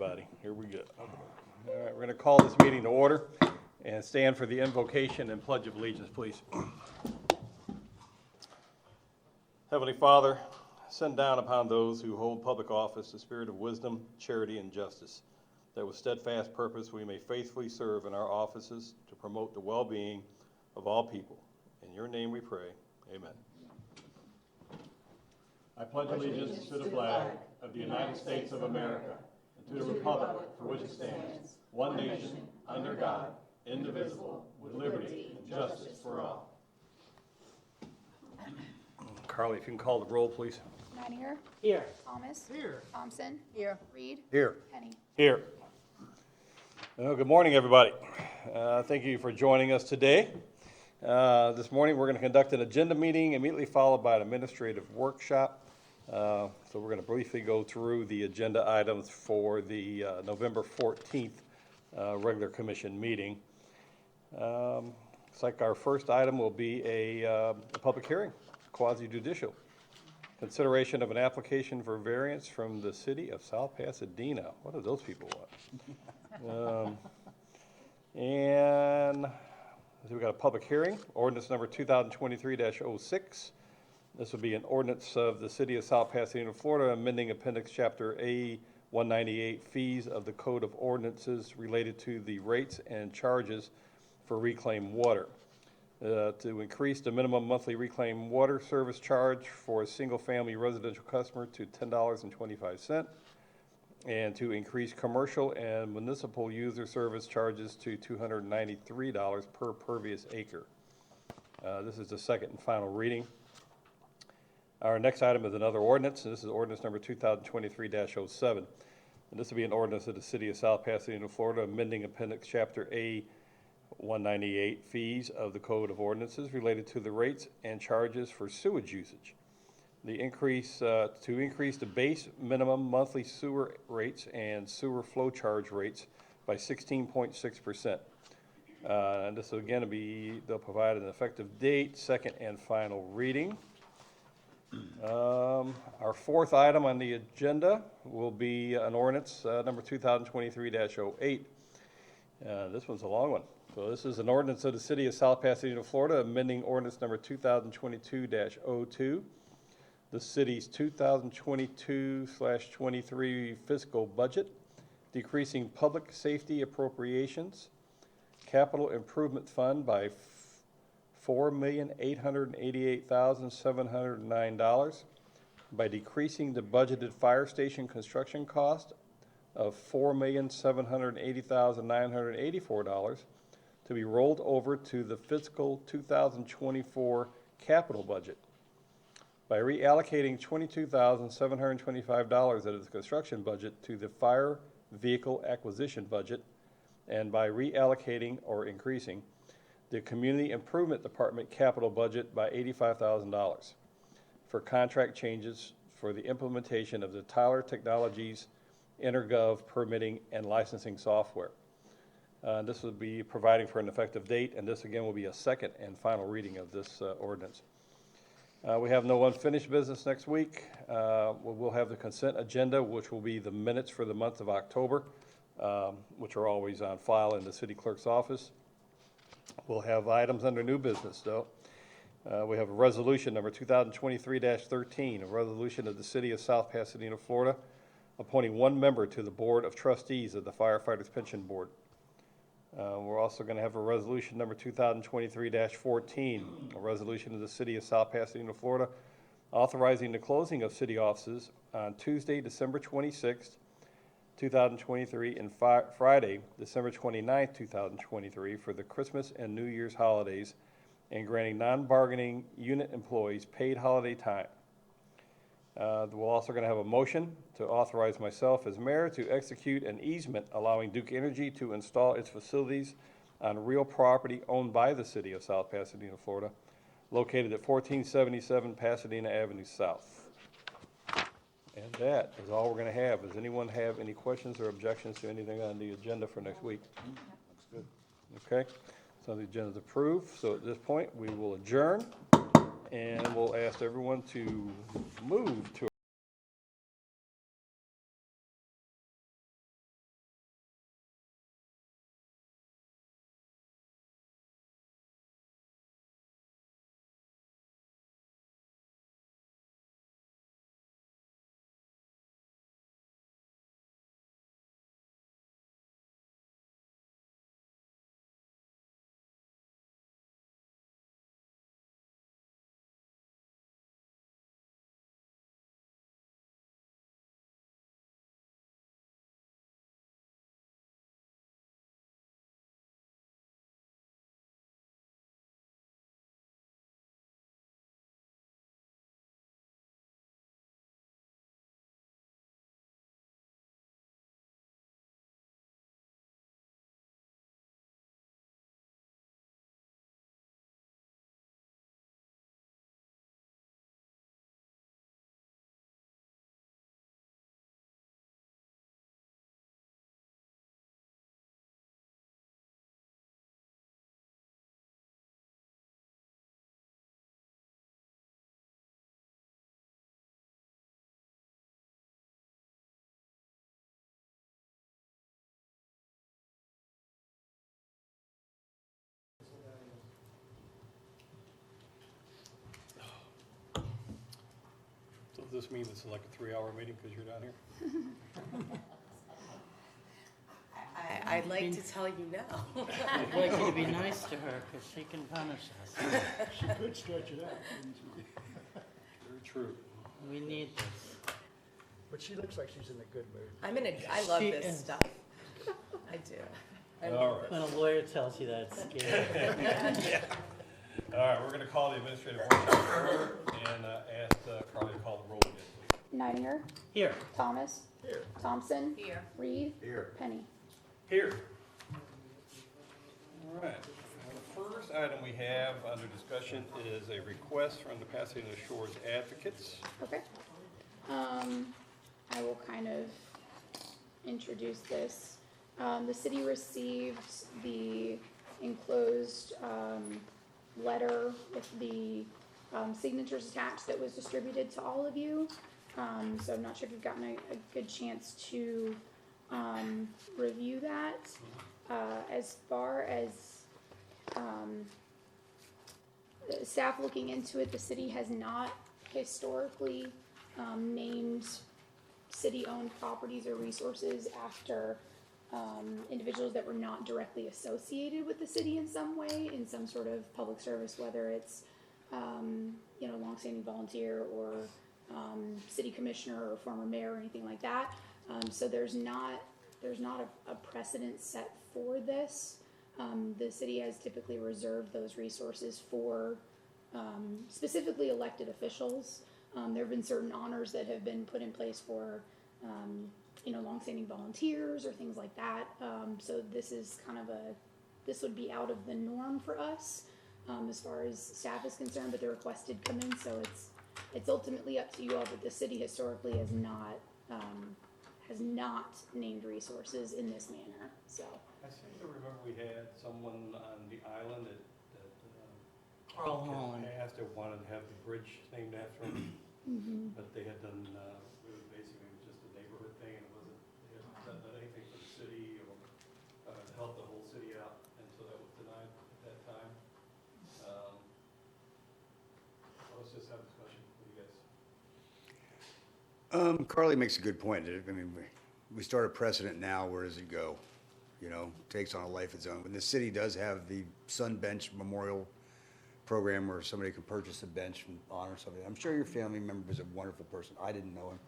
everybody. Here we go. All right, we're going to call this meeting to order and stand for the invocation and pledge of allegiance, please. Heavenly Father, send down upon those who hold public office the spirit of wisdom, charity, and justice, that with steadfast purpose we may faithfully serve in our offices to promote the well-being of all people. In your name we pray. Amen. I pledge allegiance to the flag of the United States of America and to the republic for which it stands, one nation, under God, indivisible, with liberty and justice for all. Carly, if you can call the roll, please. Menier. Here. Thomas. Here. Thompson. Here. Reed. Here. Penny. Here. Well, good morning, everybody. Thank you for joining us today. This morning we're going to conduct an agenda meeting immediately followed by an administrative workshop. So we're going to briefly go through the agenda items for the November 14th regular commission meeting. Looks like our first item will be a public hearing, quasi-judicial. Consideration of an application for variance from the city of South Pasadena. What do those people want? And so we got a public hearing, ordinance number 2023-06. This will be an ordinance of the city of South Pasadena, Florida, amending appendix chapter A 198 fees of the Code of Ordinances related to the rates and charges for reclaimed water. To increase the minimum monthly reclaimed water service charge for a single-family residential customer to $10.25, and to increase commercial and municipal user service charges to $293 per pervious acre. This is the second and final reading. Our next item is another ordinance, and this is ordinance number 2023-07. And this will be an ordinance of the city of South Pasadena, Florida, amending appendix chapter A 198 fees of the Code of Ordinances related to the rates and charges for sewage usage. The increase to increase the base minimum monthly sewer rates and sewer flow charge rates by 16.6%. And this will again they'll provide an effective date, second and final reading. Our fourth item on the agenda will be an ordinance number 2023-08. This one's a long one. So this is an ordinance of the city of South Pasadena, Florida, amending ordinance number 2022-02, the city's 2022/23 fiscal budget, decreasing public safety appropriations, capital improvement fund by $4,888,709, by decreasing the budgeted fire station construction cost of $4,780,984 to be rolled over to the fiscal 2024 capital budget, by reallocating $22,725 of the construction budget to the fire vehicle acquisition budget, and by reallocating or increasing the Community Improvement Department capital budget by $85,000 for contract changes for the implementation of the Tyler Technologies InterGov permitting and licensing software. This will be providing for an effective date, and this again will be a second and final reading of this ordinance. We have no unfinished business next week. We'll have the consent agenda, which will be the minutes for the month of October, which are always on file in the city clerk's office. We'll have items under new business, though. We have a resolution number 2023-13, a resolution of the city of South Pasadena, Florida, appointing one member to the Board of Trustees of the Firefighters Pension Board. We're also going to have a resolution number 2023-14, a resolution of the city of South Pasadena, Florida, authorizing the closing of city offices on Tuesday, December 26th, 2023, and Friday, December 29th, 2023, for the Christmas and New Year's holidays, and granting non-bargaining unit employees paid holiday time. We're also going to have a motion to authorize myself as mayor to execute an easement allowing Duke Energy to install its facilities on real property owned by the city of South Pasadena, Florida, located at 1477 Pasadena Avenue South. And that is all we're going to have. Does anyone have any questions or objections to anything on the agenda for next week? Looks good. Okay, so the agenda is approved. So at this point, we will adjourn, and we'll ask everyone to move to this mean it's like a 3-hour meeting because you're down here? I'd like to tell you no. I'd like you to be nice to her, because she can punish us. She could stretch it out, couldn't she? Very true. We need this. But she looks like she's in a good mood. I love She this is. stuff. I do. I All love right. When a lawyer tells you that, it's scary. All right, we're going to call the administrative workshop to order and ask Carly to call the roll again, please. Nidinger, Here, Thomas, Here. Thompson, Here. Reed, Here. Penny. Here. All right. The first item we have under discussion is a request from the Pasadena Shores Advocates. Okay. I will kind of introduce this. The city received the enclosed letter with the signatures attached that was distributed to all of you. So I'm not sure if you've gotten a good chance to review that. As far as staff looking into it, the city has not historically named city-owned properties or resources after individuals that were not directly associated with the city in some way, in some sort of public service, whether it's longstanding volunteer or city commissioner or former mayor or anything like that. So there's not a precedent set for this. The city has typically reserved those resources for specifically elected officials. There have been certain honors that have been put in place for longstanding volunteers or things like that. So this is this would be out of the norm for us as far as staff is concerned, but the request did come in, so it's ultimately up to you all, but the city historically has not named resources in this manner, so. I seem to remember we had someone on the island that Carl Holland. asked if wanted to have the bridge named after him, but they had done, it was basically just a neighborhood thing, and it wasn't, they hadn't done anything for the city or to help the whole city out, and so that was denied at that time. Let's just have a discussion with you guys. Carly makes a good point. I mean, we start a precedent now. Where does it go? Takes on a life of its own. And the city does have the Sun Bench Memorial Program where somebody can purchase a bench and honor somebody. I'm sure your family member was a wonderful person. I didn't know him.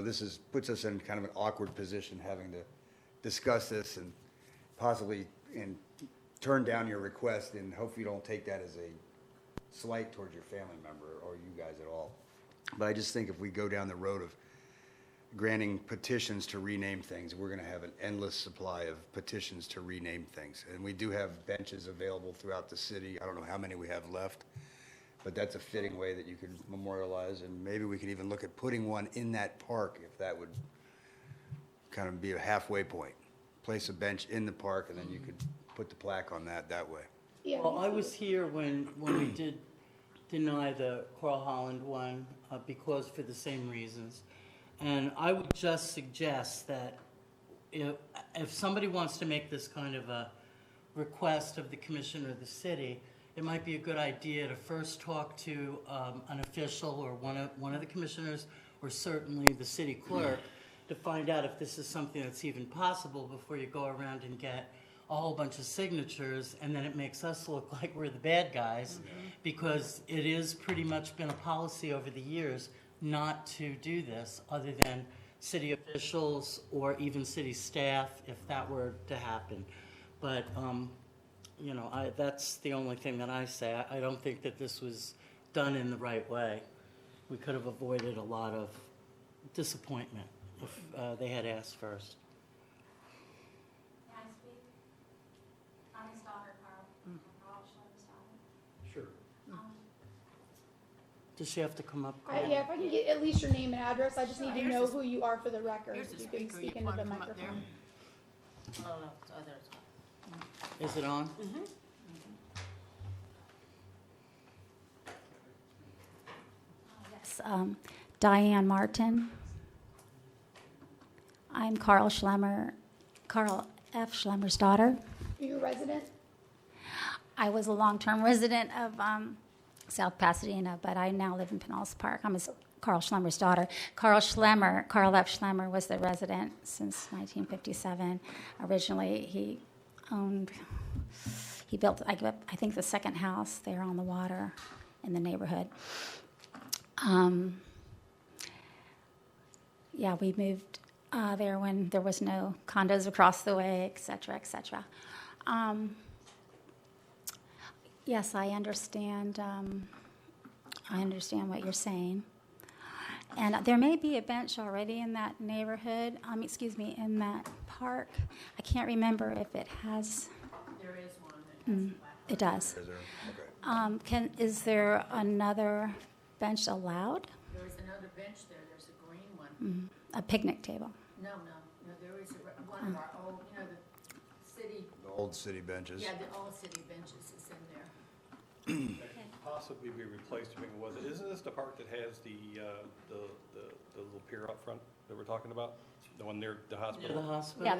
This puts us in kind of an awkward position having to discuss this and possibly turn down your request, and hope you don't take that as a slight towards your family member or you guys at all. But I just think if we go down the road of granting petitions to rename things, we're going to have an endless supply of petitions to rename things. And we do have benches available throughout the city. I don't know how many we have left, but that's a fitting way that you could memorialize. And maybe we could even look at putting one in that park, if that would kind of be a halfway point. Place a bench in the park, and then you could put the plaque on that way. Yeah, Well, I was here when we did deny the Carl Holland one because for the same reasons. And I would just suggest that if somebody wants to make this kind of a request of the commissioner of the city, it might be a good idea to first talk to an official or one of the commissioners, or certainly the city clerk, to find out if this is something that's even possible before you go around and get a whole bunch of signatures, and then it makes us look like we're the bad guys, because it is pretty much been a policy over the years not to do this, other than city officials or even city staff, if that were to happen. But, that's the only thing that I say. I don't think that this was done in the right way. We could have avoided a lot of disappointment if they had asked first. May I speak? I'm his daughter, Carl Schlemmer's daughter. Sure. Does she have to come up? Yeah, if I can get at least your name and address, I just need to know who you are for the record. Here's the If you can speaker. speak You into want the to come up there? microphone. Oh, no, it's others. Is it on? Yes, Diane Martin. I'm Carl F. Schlemmer's daughter. Are you a resident? I was a long-term resident of South Pasadena, but I now live in Pinellas Park. I'm his Carl Schlemmer's daughter. Carl F. Schlemmer was the resident since 1957. Originally, he built, I think, the second house there on the water in the neighborhood. Yeah, we moved there when there was no condos across the way, et cetera, et cetera. Yes, I understand. I understand what you're saying. And there may be a bench already in that neighborhood, in that park. I can't remember if it has. There is one. It does. Is there? Okay. Is there another bench allowed? There is another bench there. There's a green one. A picnic table? No, there is one of our old, the city, The old city benches. yeah, the old city benches is in there. Possibly be replaced, isn't this the park that has the little pier up front that we're talking about? The one near the Near hospital? the hospital. Yeah,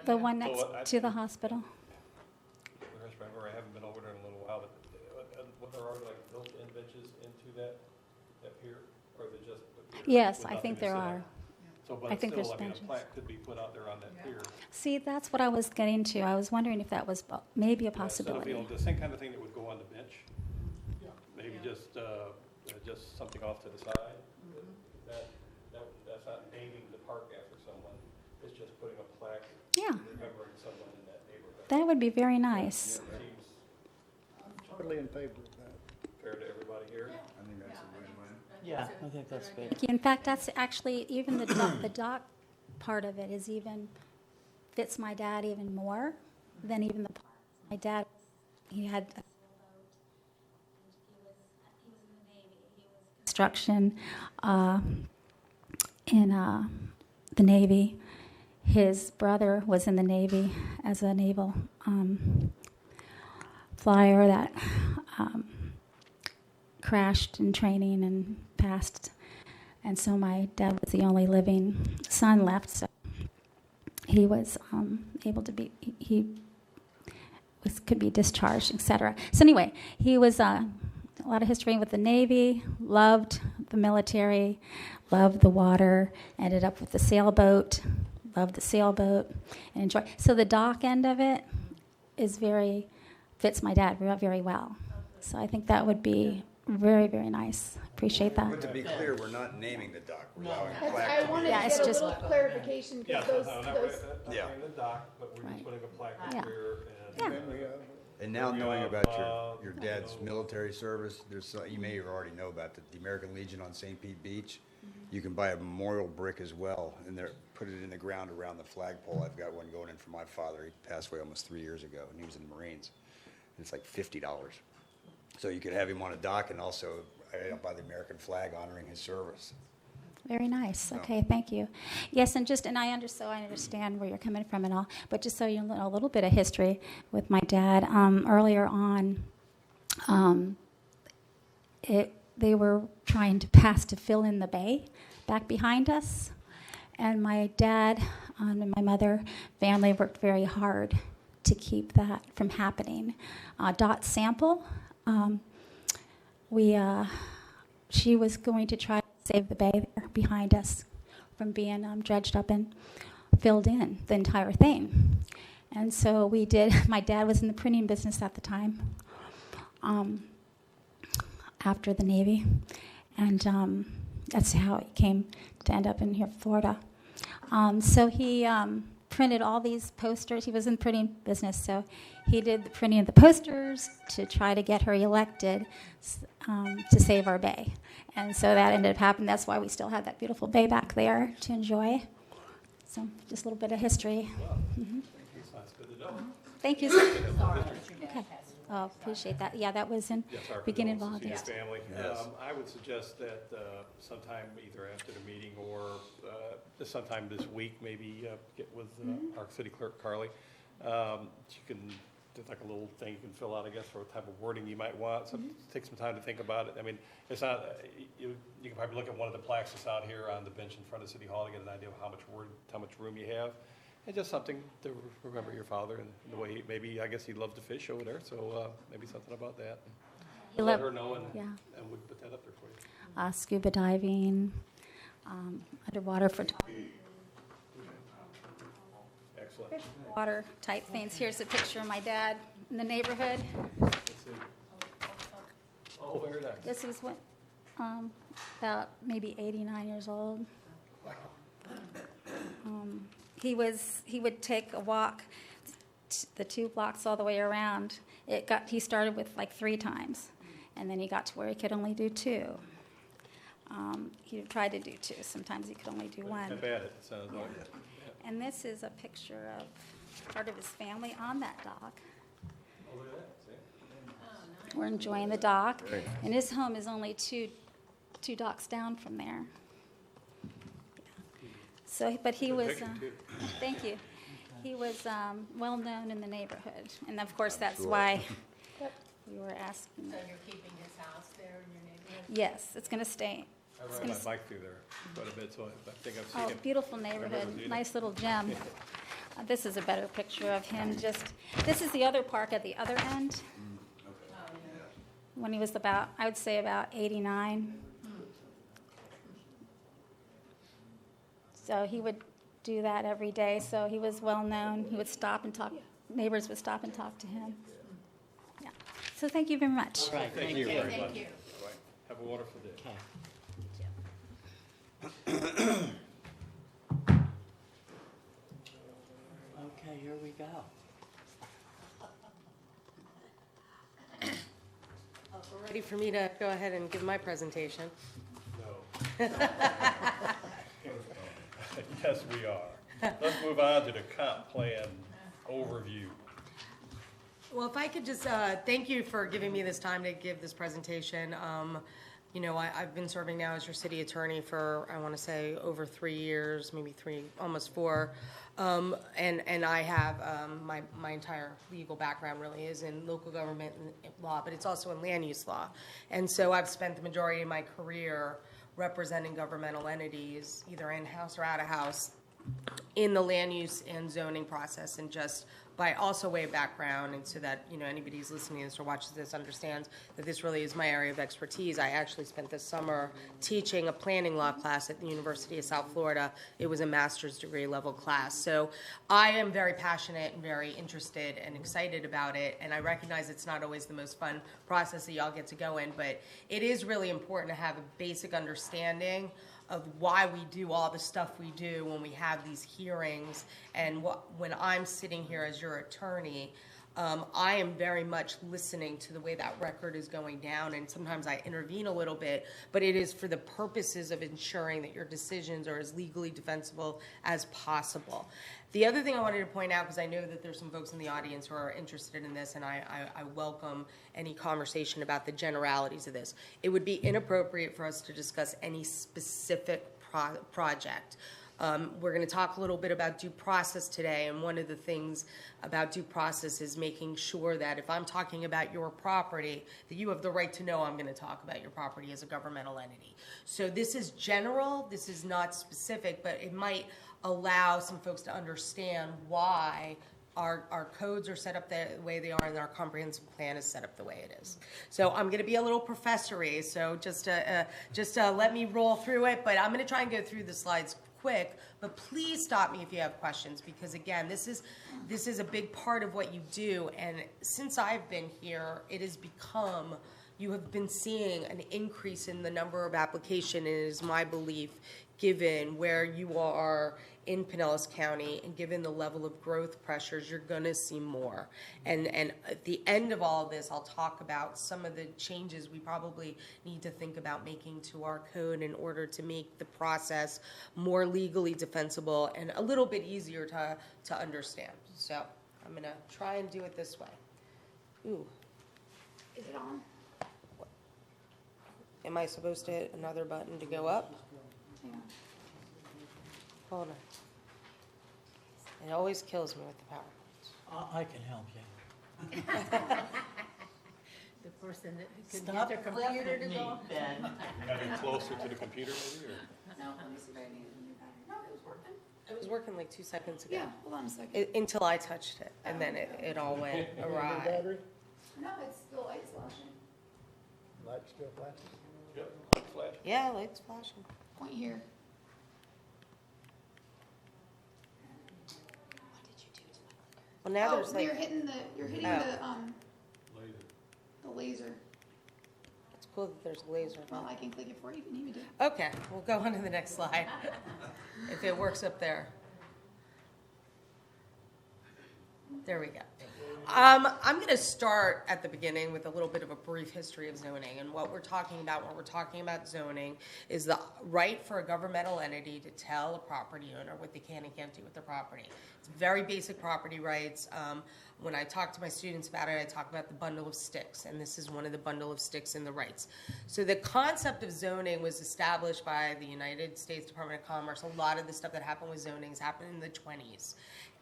the one next So, to the hospital. I haven't been over there in a little while, but what there are like built-in benches into that pier, or is it just? the pier Yes, with I nothing think to there sit are. on? So, but I think still, there's a benches. plaque could be put out there on that pier. See, that's what I was getting to. I was wondering if that was maybe a Yeah, so, possibility. the same kind of thing that would go on the bench. Yeah. Maybe Yeah. just something off to the side. That's not naming the park after someone. It's just putting a plaque Yeah, remembering someone in that neighborhood. that would be very nice. Seems I'm totally in favor of that. fair to everybody here. I think that's a win-win. Yeah, I think that's good. In fact, that's actually even the dock part of it is even fits my dad even more than even the park. My dad, he had a he was in the Navy. He was construction in the Navy. His brother was in the Navy as a naval flyer that crashed in training and passed. And so my dad was the only living son left, so he was able to be, could be discharged, etc. So anyway, he was a lot of history with the Navy, loved the military, loved the water, ended up with the sailboat, loved the sailboat, and enjoyed. So the dock end of it fits my dad very well. So I think that would be very, very nice. Appreciate But that. to be clear, we're not naming the dock. We're allowing a That's, plaque I to be- wanted Yeah, to it's get a just- little clarification Yeah, because so those, not Yeah. in the dock, but we're Right. just putting a plaque Yeah. up there. Yeah. And And now We knowing have, about your you dad's know- military service, you may already know about the American Legion on St. Pete Beach. You can buy a memorial brick as well, and put it in the ground around the flagpole. I've got one going in for my father. He passed away almost 3 years ago, and he was in the Marines. And it's like $50. So you could have him on a dock and also by the American flag honoring his service. Very nice. No. Okay, thank you. Yes, and I understand where you're coming from and all, but just so you know a little bit of history with my dad. Earlier on, they were trying to fill in the bay back behind us, and my dad and my mother family worked very hard to keep that from happening. Dot Sample, she was going to try to save the bay there behind us from being dredged up and filled in, the entire thing. And so we did. My dad was in the printing business at the time, after the Navy, and that's how he came to end up in here, Florida. So he printed all these posters. He was in the printing business, so he did the printing of the posters to try to get her elected to save our bay. And so that ended up happening. That's why we still have that beautiful bay back there to enjoy. So just a little bit of history. That's good to know. Thank you. Okay. Oh, appreciate that. Yeah, that was in Yes, our beginning of condolences to your August. family. Yes. I would suggest that sometime either after the meeting or just sometime this week, maybe get with our city clerk, Carly. She can, there's like a little thing you can fill out, I guess, for what type of wording you might want. So take some time to think about it. I mean, it's not, you can probably look at one of the plaques that's out here on the bench in front of City Hall to get an idea of how much room you have. And just something to remember your father and the way maybe, I guess he loved to fish over there, so maybe something about that. He Let loved- her know, and yeah. we can put that up there for you. scuba diving, underwater photography, Excellent. water type things. Here's a picture of my dad in the neighborhood. Let's see. Oh, very nice. This was when, about maybe 89 years old. He would take a walk the 2 blocks all the way around. He started with like 3 times, and then he got to where he could only do 2. He tried to do 2. Sometimes he could only do 1. Not bad, it sounds like. And this is a picture of part of his family on that dock. Oh, look at that, see? We're enjoying the dock, and his home is only two docks down from there. So, but he was, picture, too. thank you. He was well known in the neighborhood, and of course that's why we were asking. So you're keeping his house there in your neighborhood? Yes, it's going to stay. I It's ride gonna my s- bike through there quite a bit, so I think I've seen Oh, him. beautiful I've never neighborhood, seen it. nice little gem. This is a better picture of him. This is the other park at the other end. When he was about, I would say about 89. So he would do that every day. So he was well known. He would stop and talk. Neighbors would stop and talk to him. Yeah. So thank you very much. Right, Thank you very much. Thank you. Bye. Have a wonderful day. Okay. Okay, here we go. Ready for me to go ahead and give my presentation? No. Yes, we are. Let's move on to the comp plan overview. Well, if I could just, thank you for giving me this time to give this presentation. You know, I've been serving now as your city attorney for, I want to say, over 3 years, maybe 3, almost 4. And I have, my entire legal background really is in local government law, but it's also in land use law. And so I've spent the majority of my career representing governmental entities, either in-house or out-of-house, in the land use and zoning process, and just by also way of background, and so that, you know, anybody who's listening to this or watches this understands that this really is my area of expertise. I actually spent this summer teaching a planning law class at the University of South Florida. It was a master's degree level class. So I am very passionate and very interested and excited about it, and I recognize it's not always the most fun process that y'all get to go in, but it is really important to have a basic understanding of why we do all the stuff we do when we have these hearings, and when I'm sitting here as your attorney, I am very much listening to the way that record is going down, and sometimes I intervene a little bit, but it is for the purposes of ensuring that your decisions are as legally defensible as possible. The other thing I wanted to point out, because I know that there's some folks in the audience who are interested in this, and I welcome any conversation about the generalities of this. It would be inappropriate for us to discuss any specific project. We're going to talk a little bit about due process today, and one of the things about due process is making sure that if I'm talking about your property, that you have the right to know I'm going to talk about your property as a governmental entity. So this is general, this is not specific, but it might allow some folks to understand why our codes are set up the way they are, and our comprehensive plan is set up the way it is. So I'm going to be a little professory, so just let me roll through it, but I'm going to try and go through the slides quick, but please stop me if you have questions, because again, this is a big part of what you do, and since I've been here, it has become, you have been seeing an increase in the number of applications, and it is my belief, given where you are in Pinellas County and given the level of growth pressures, you're going to see more. And at the end of all of this, I'll talk about some of the changes we probably need to think about making to our code in order to make the process more legally defensible and a little bit easier to understand. So I'm going to try and do it this way. Ooh, Is it on? am I supposed to hit another button to go up? Yeah. Hold on. It always kills me with the PowerPoints. I can help you. The person that could Stop get their computer to me, go. Ben. Having closer to the computer maybe, or? No, let me see if I can get a new battery. No, it was working. It was working like 2 seconds ago. Yeah, hold on a second. Until I touched it, and then it all went awry. Battery, No, it's the light's flashing. light still flashing. Flash. Yeah, lights flashing. Point here. Well, now Oh, there's like, you're hitting Oh. the laser. it's cool that there's a laser. Well, I can click it for you, you can even do it. Okay, we'll go on to the next slide, if it works up there. There we go. I'm going to start at the beginning with a little bit of a brief history of zoning. And what we're talking about when we're talking about zoning is the right for a governmental entity to tell a property owner what they can and can't do with their property. It's very basic property rights. When I talk to my students about it, I talk about the bundle of sticks, and this is one of the bundle of sticks in the rights. So the concept of zoning was established by the United States Department of Commerce. A lot of the stuff that happened with zoning has happened in the 20s.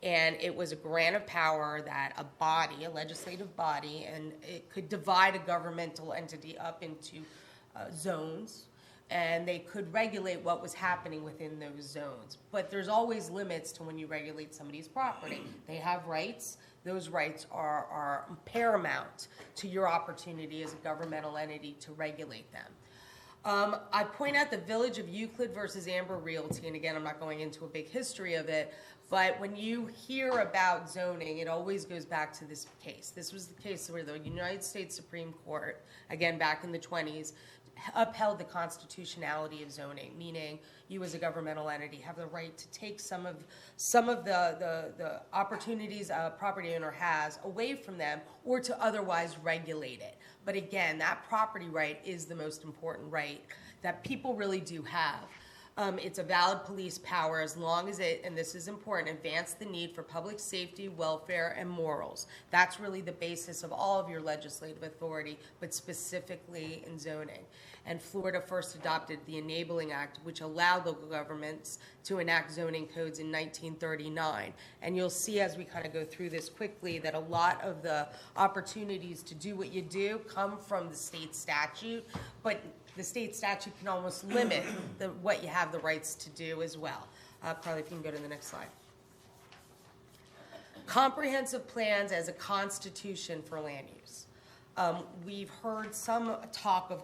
And it was a grant of power that a body, a legislative body, and it could divide a governmental entity up into zones, and they could regulate what was happening within those zones. But there's always limits to when you regulate somebody's property. They have rights. Those rights are paramount to your opportunity as a governmental entity to regulate them. I point out the Village of Euclid versus Amber Realty, and again, I'm not going into a big history of it, but when you hear about zoning, it always goes back to this case. This was the case where the United States Supreme Court, again back in the 20s, upheld the constitutionality of zoning, meaning you as a governmental entity have the right to take some of the opportunities a property owner has away from them or to otherwise regulate it. But again, that property right is the most important right that people really do have. It's a valid police power as long as it, and this is important, advance the need for public safety, welfare, and morals. That's really the basis of all of your legislative authority, but specifically in zoning. And Florida first adopted the Enabling Act, which allowed local governments to enact zoning codes in 1939. And you'll see as we kind of go through this quickly that a lot of the opportunities to do what you do come from the state statute, but the state statute can almost limit what you have the rights to do as well. Carly, if you can go to the next slide. Comprehensive plans as a constitution for land use. We've heard some talk of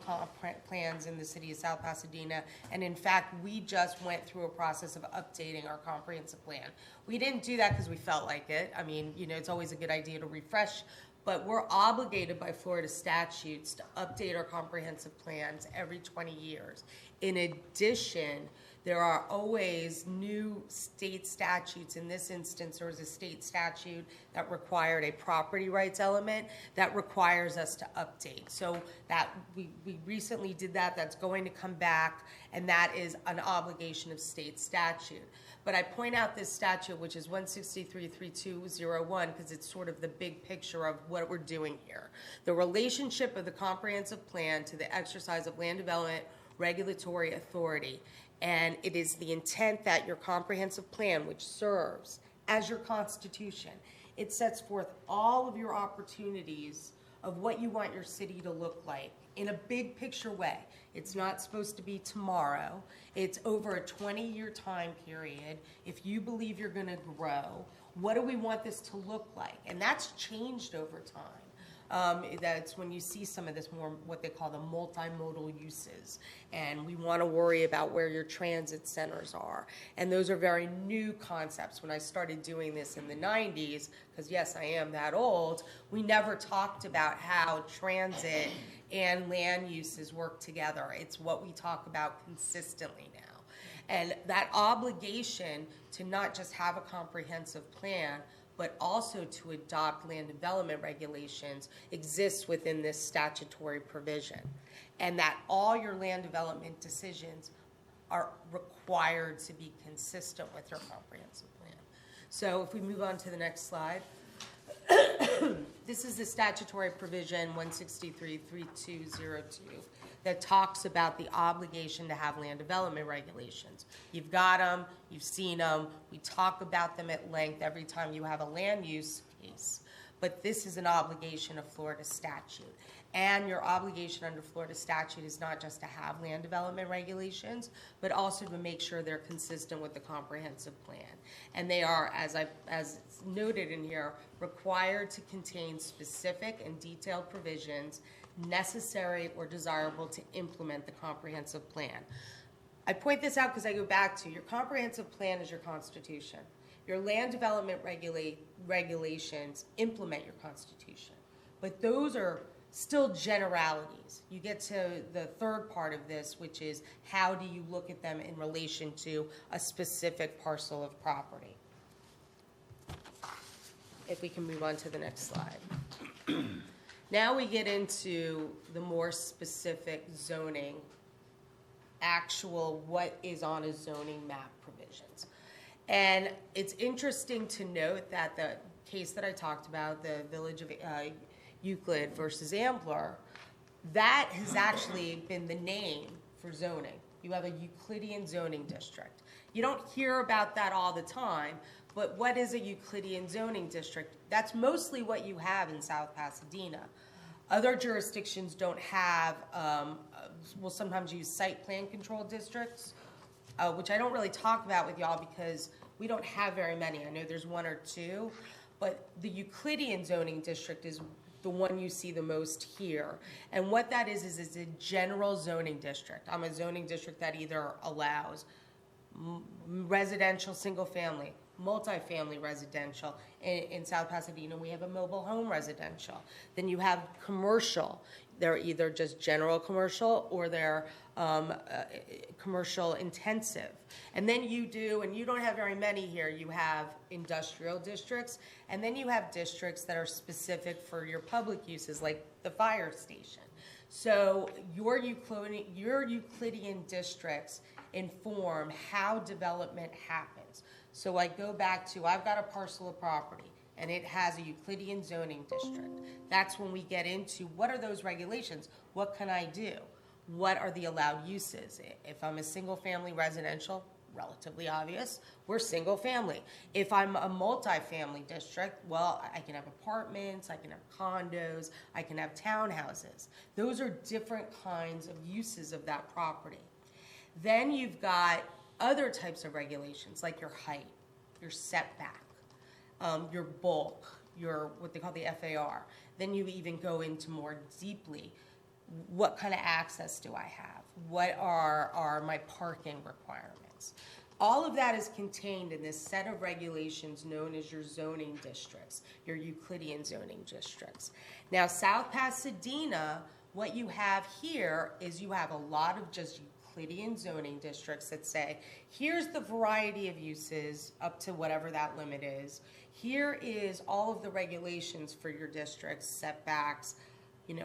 plans in the city of South Pasadena, and in fact, we just went through a process of updating our comprehensive plan. We didn't do that because we felt like it. I mean, you know, it's always a good idea to refresh, but we're obligated by Florida statutes to update our comprehensive plans every 20 years. In addition, there are always new state statutes. In this instance, there was a state statute that required a property rights element that requires us to update. So that we recently did that. That's going to come back, and that is an obligation of state statute. But I point out this statute, which is 163.3201, because it's sort of the big picture of what we're doing here. The relationship of the comprehensive plan to the exercise of land development regulatory authority. And it is the intent that your comprehensive plan, which serves as your constitution, it sets forth all of your opportunities of what you want your city to look like in a big picture way. It's not supposed to be tomorrow. It's over a 20-year time period. If you believe you're going to grow, what do we want this to look like? And that's changed over time. That's when you see some of this more what they call the multimodal uses. And we want to worry about where your transit centers are. And those are very new concepts. When I started doing this in the 90s, because yes, I am that old, we never talked about how transit and land uses work together. It's what we talk about consistently now. And that obligation to not just have a comprehensive plan, but also to adopt land development regulations exists within this statutory provision. And that all your land development decisions are required to be consistent with your comprehensive plan. So if we move on to the next slide. This is the statutory provision 163.3202 that talks about the obligation to have land development regulations. You've got them, you've seen them, we talk about them at length every time you have a land use case. But this is an obligation of Florida statute. And your obligation under Florida statute is not just to have land development regulations, but also to make sure they're consistent with the comprehensive plan. And they are, as noted in here, required to contain specific and detailed provisions necessary or desirable to implement the comprehensive plan. I point this out because I go back to your comprehensive plan is your constitution. Your land development regulations implement your constitution. But those are still generalities. You get to the third part of this, which is how do you look at them in relation to a specific parcel of property. If we can move on to the next slide. Now we get into the more specific zoning, actual what is on a zoning map provisions. And it's interesting to note that the case that I talked about, the Village of Euclid versus Ambler, that has actually been the name for zoning. You have a Euclidean zoning district. You don't hear about that all the time, but what is a Euclidean zoning district? That's mostly what you have in South Pasadena. Other jurisdictions don't have, will sometimes use site plan control districts, which I don't really talk about with y'all because we don't have very many. I know there's one or two, but the Euclidean zoning district is the one you see the most here. And what that is it's a general zoning district. I'm a zoning district that either allows residential single family, multifamily residential. In South Pasadena, we have a mobile home residential. Then you have commercial. They're either just general commercial or they're commercial intensive. And then you do, and you don't have very many here, you have industrial districts, and then you have districts that are specific for your public uses, like the fire station. So your Euclidean districts inform how development happens. So I go back to, I've got a parcel of property, and it has a Euclidean zoning district. That's when we get into what are those regulations? What can I do? What are the allowed uses? If I'm a single family residential, relatively obvious, we're single family. If I'm a multifamily district, well, I can have apartments, I can have condos, I can have townhouses. Those are different kinds of uses of that property. Then you've got other types of regulations, like your height, your setback, your bulk, your what they call the FAR. Then you even go into more deeply, what kind of access do I have? What are my parking requirements? All of that is contained in this set of regulations known as your zoning districts, your Euclidean zoning districts. Now, South Pasadena, what you have here is you have a lot of just Euclidean zoning districts that say, here's the variety of uses up to whatever that limit is. Here is all of the regulations for your districts, setbacks,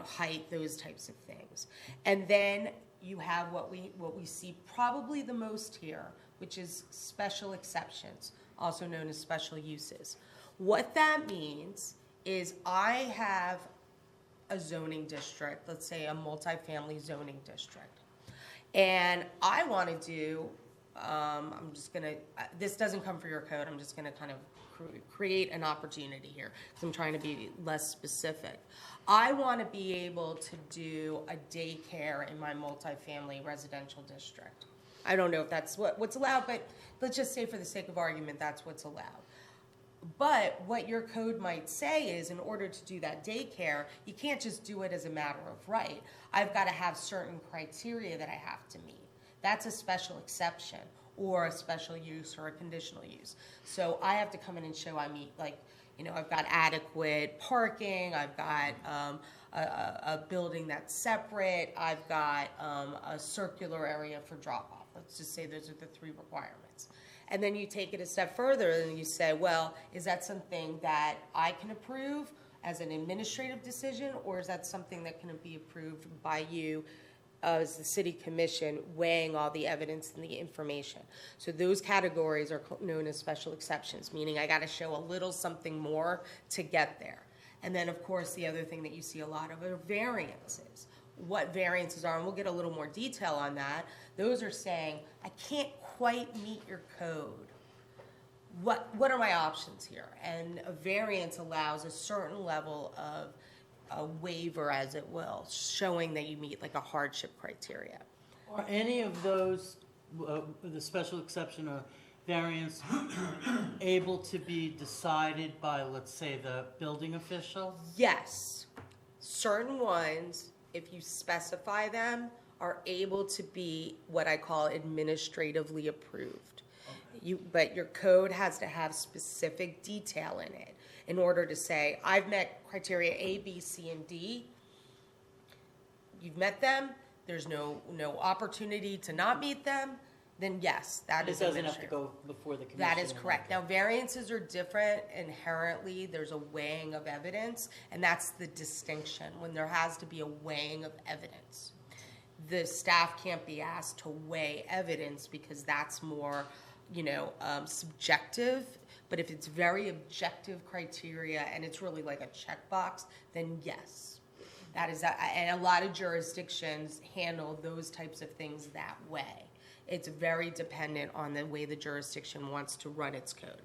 height, those types of things. And then you have what we see probably the most here, which is special exceptions, also known as special uses. What that means is I have a zoning district, let's say a multifamily zoning district, and I want to do, this doesn't come for your code, I'm just going to kind of create an opportunity here because I'm trying to be less specific. I want to be able to do a daycare in my multifamily residential district. I don't know if that's what's allowed, but let's just say for the sake of argument, that's what's allowed. But what your code might say is in order to do that daycare, you can't just do it as a matter of right. I've got to have certain criteria that I have to meet. That's a special exception or a special use or a conditional use. So I have to come in and show I meet, I've got adequate parking, I've got a building that's separate, I've got a circular area for drop-off. Let's just say those are the three requirements. And then you take it a step further and you say, well, is that something that I can approve as an administrative decision, or is that something that can be approved by you as the city commission weighing all the evidence and the information? So those categories are known as special exceptions, meaning I got to show a little something more to get there. And then, of course, the other thing that you see a lot of are variances. What variances are, and we'll get a little more detail on that. Those are saying, I can't quite meet your code. What are my options here? And a variance allows a certain level of a waiver, as it will, showing that you meet like a hardship criteria. Are any of those, the special exception or variance, able to be decided by, let's say, the building official? Yes, certain ones, if you specify them, are able to be what I call administratively approved. But your code has to have specific detail in it in order to say, I've met criteria A, B, C, and D. You've met them, there's no opportunity to not meet them, then yes, that And is it doesn't have to administrative. go before the commission. That is and correct. Now, variances are different inherently. There's a weighing of evidence, and that's the distinction, when there has to be a weighing of evidence. The staff can't be asked to weigh evidence because that's more, subjective. But if it's very objective criteria and it's really like a checkbox, then yes. That is, and a lot of jurisdictions handle those types of things that way. It's very dependent on the way the jurisdiction wants to run its code.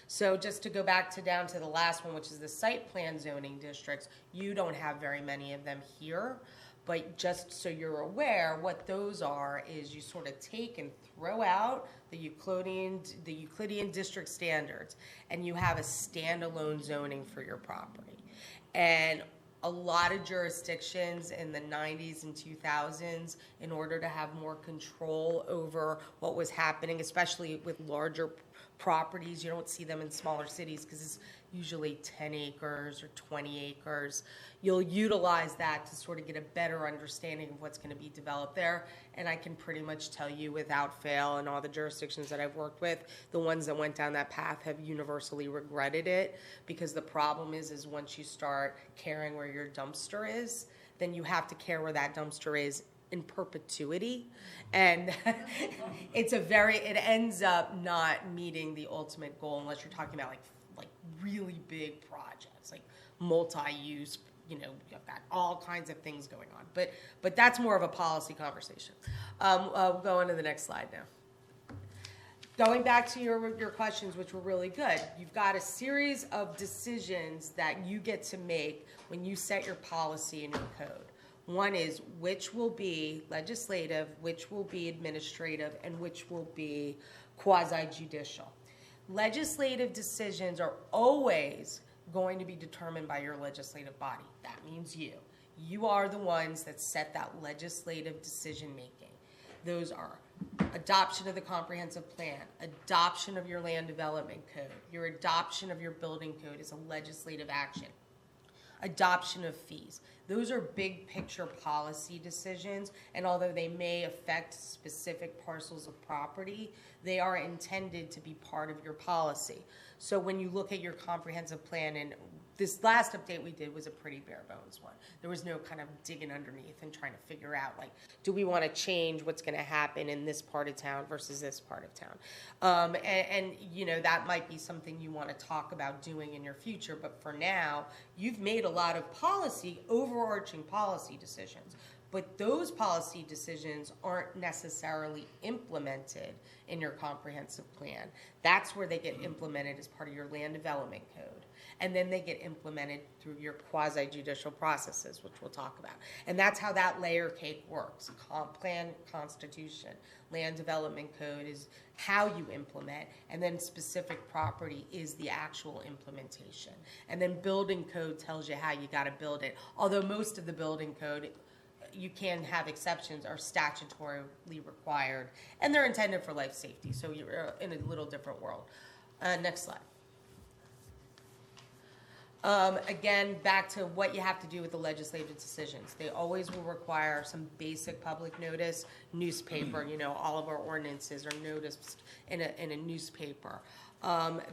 So just to go back down to the last one, which is the site plan zoning districts, you don't have very many of them here. But just so you're aware, what those are is you sort of take and throw out the Euclidean district standards, and you have a standalone zoning for your property. And a lot of jurisdictions in the 90s and 2000s, in order to have more control over what was happening, especially with larger properties, you don't see them in smaller cities because it's usually 10 acres or 20 acres. You'll utilize that to sort of get a better understanding of what's going to be developed there. And I can pretty much tell you without fail, in all the jurisdictions that I've worked with, the ones that went down that path have universally regretted it, because the problem is once you start caring where your dumpster is, then you have to care where that dumpster is in perpetuity. And it ends up not meeting the ultimate goal unless you're talking about like really big projects, like multi-use, you've got all kinds of things going on. But that's more of a policy conversation. We'll go on to the next slide now. Going back to your questions, which were really good, you've got a series of decisions that you get to make when you set your policy in your code. One is which will be legislative, which will be administrative, and which will be quasi-judicial. Legislative decisions are always going to be determined by your legislative body. That means you. You are the ones that set that legislative decision-making. Those are adoption of the comprehensive plan, adoption of your land development code, your adoption of your building code is a legislative action. Adoption of fees. Those are big picture policy decisions, and although they may affect specific parcels of property, they are intended to be part of your policy. So when you look at your comprehensive plan, and this last update we did was a pretty bare bones one. There was no kind of digging underneath and trying to figure out, do we want to change what's going to happen in this part of town versus this part of town? That might be something you want to talk about doing in your future, but for now, you've made a lot of overarching policy decisions. But those policy decisions aren't necessarily implemented in your comprehensive plan. That's where they get implemented as part of your land development code. And then they get implemented through your quasi-judicial processes, which we'll talk about. And that's how that layer cake works. Comp plan, constitution, land development code is how you implement, and then specific property is the actual implementation. And then building code tells you how you got to build it. Although most of the building code, you can have exceptions, are statutorily required, and they're intended for life safety, so you're in a little different world. Next slide. Again, back to what you have to do with the legislative decisions. They always will require some basic public notice, newspaper, all of our ordinances are noticed in a newspaper.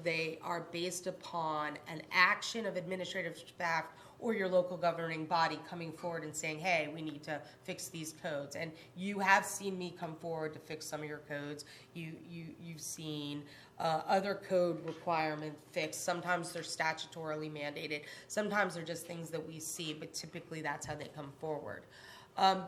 They are based upon an action of administrative staff or your local governing body coming forward and saying, hey, we need to fix these codes. And you have seen me come forward to fix some of your codes. You've seen other code requirement fixed. Sometimes they're statutorily mandated. Sometimes they're just things that we see, but typically that's how they come forward.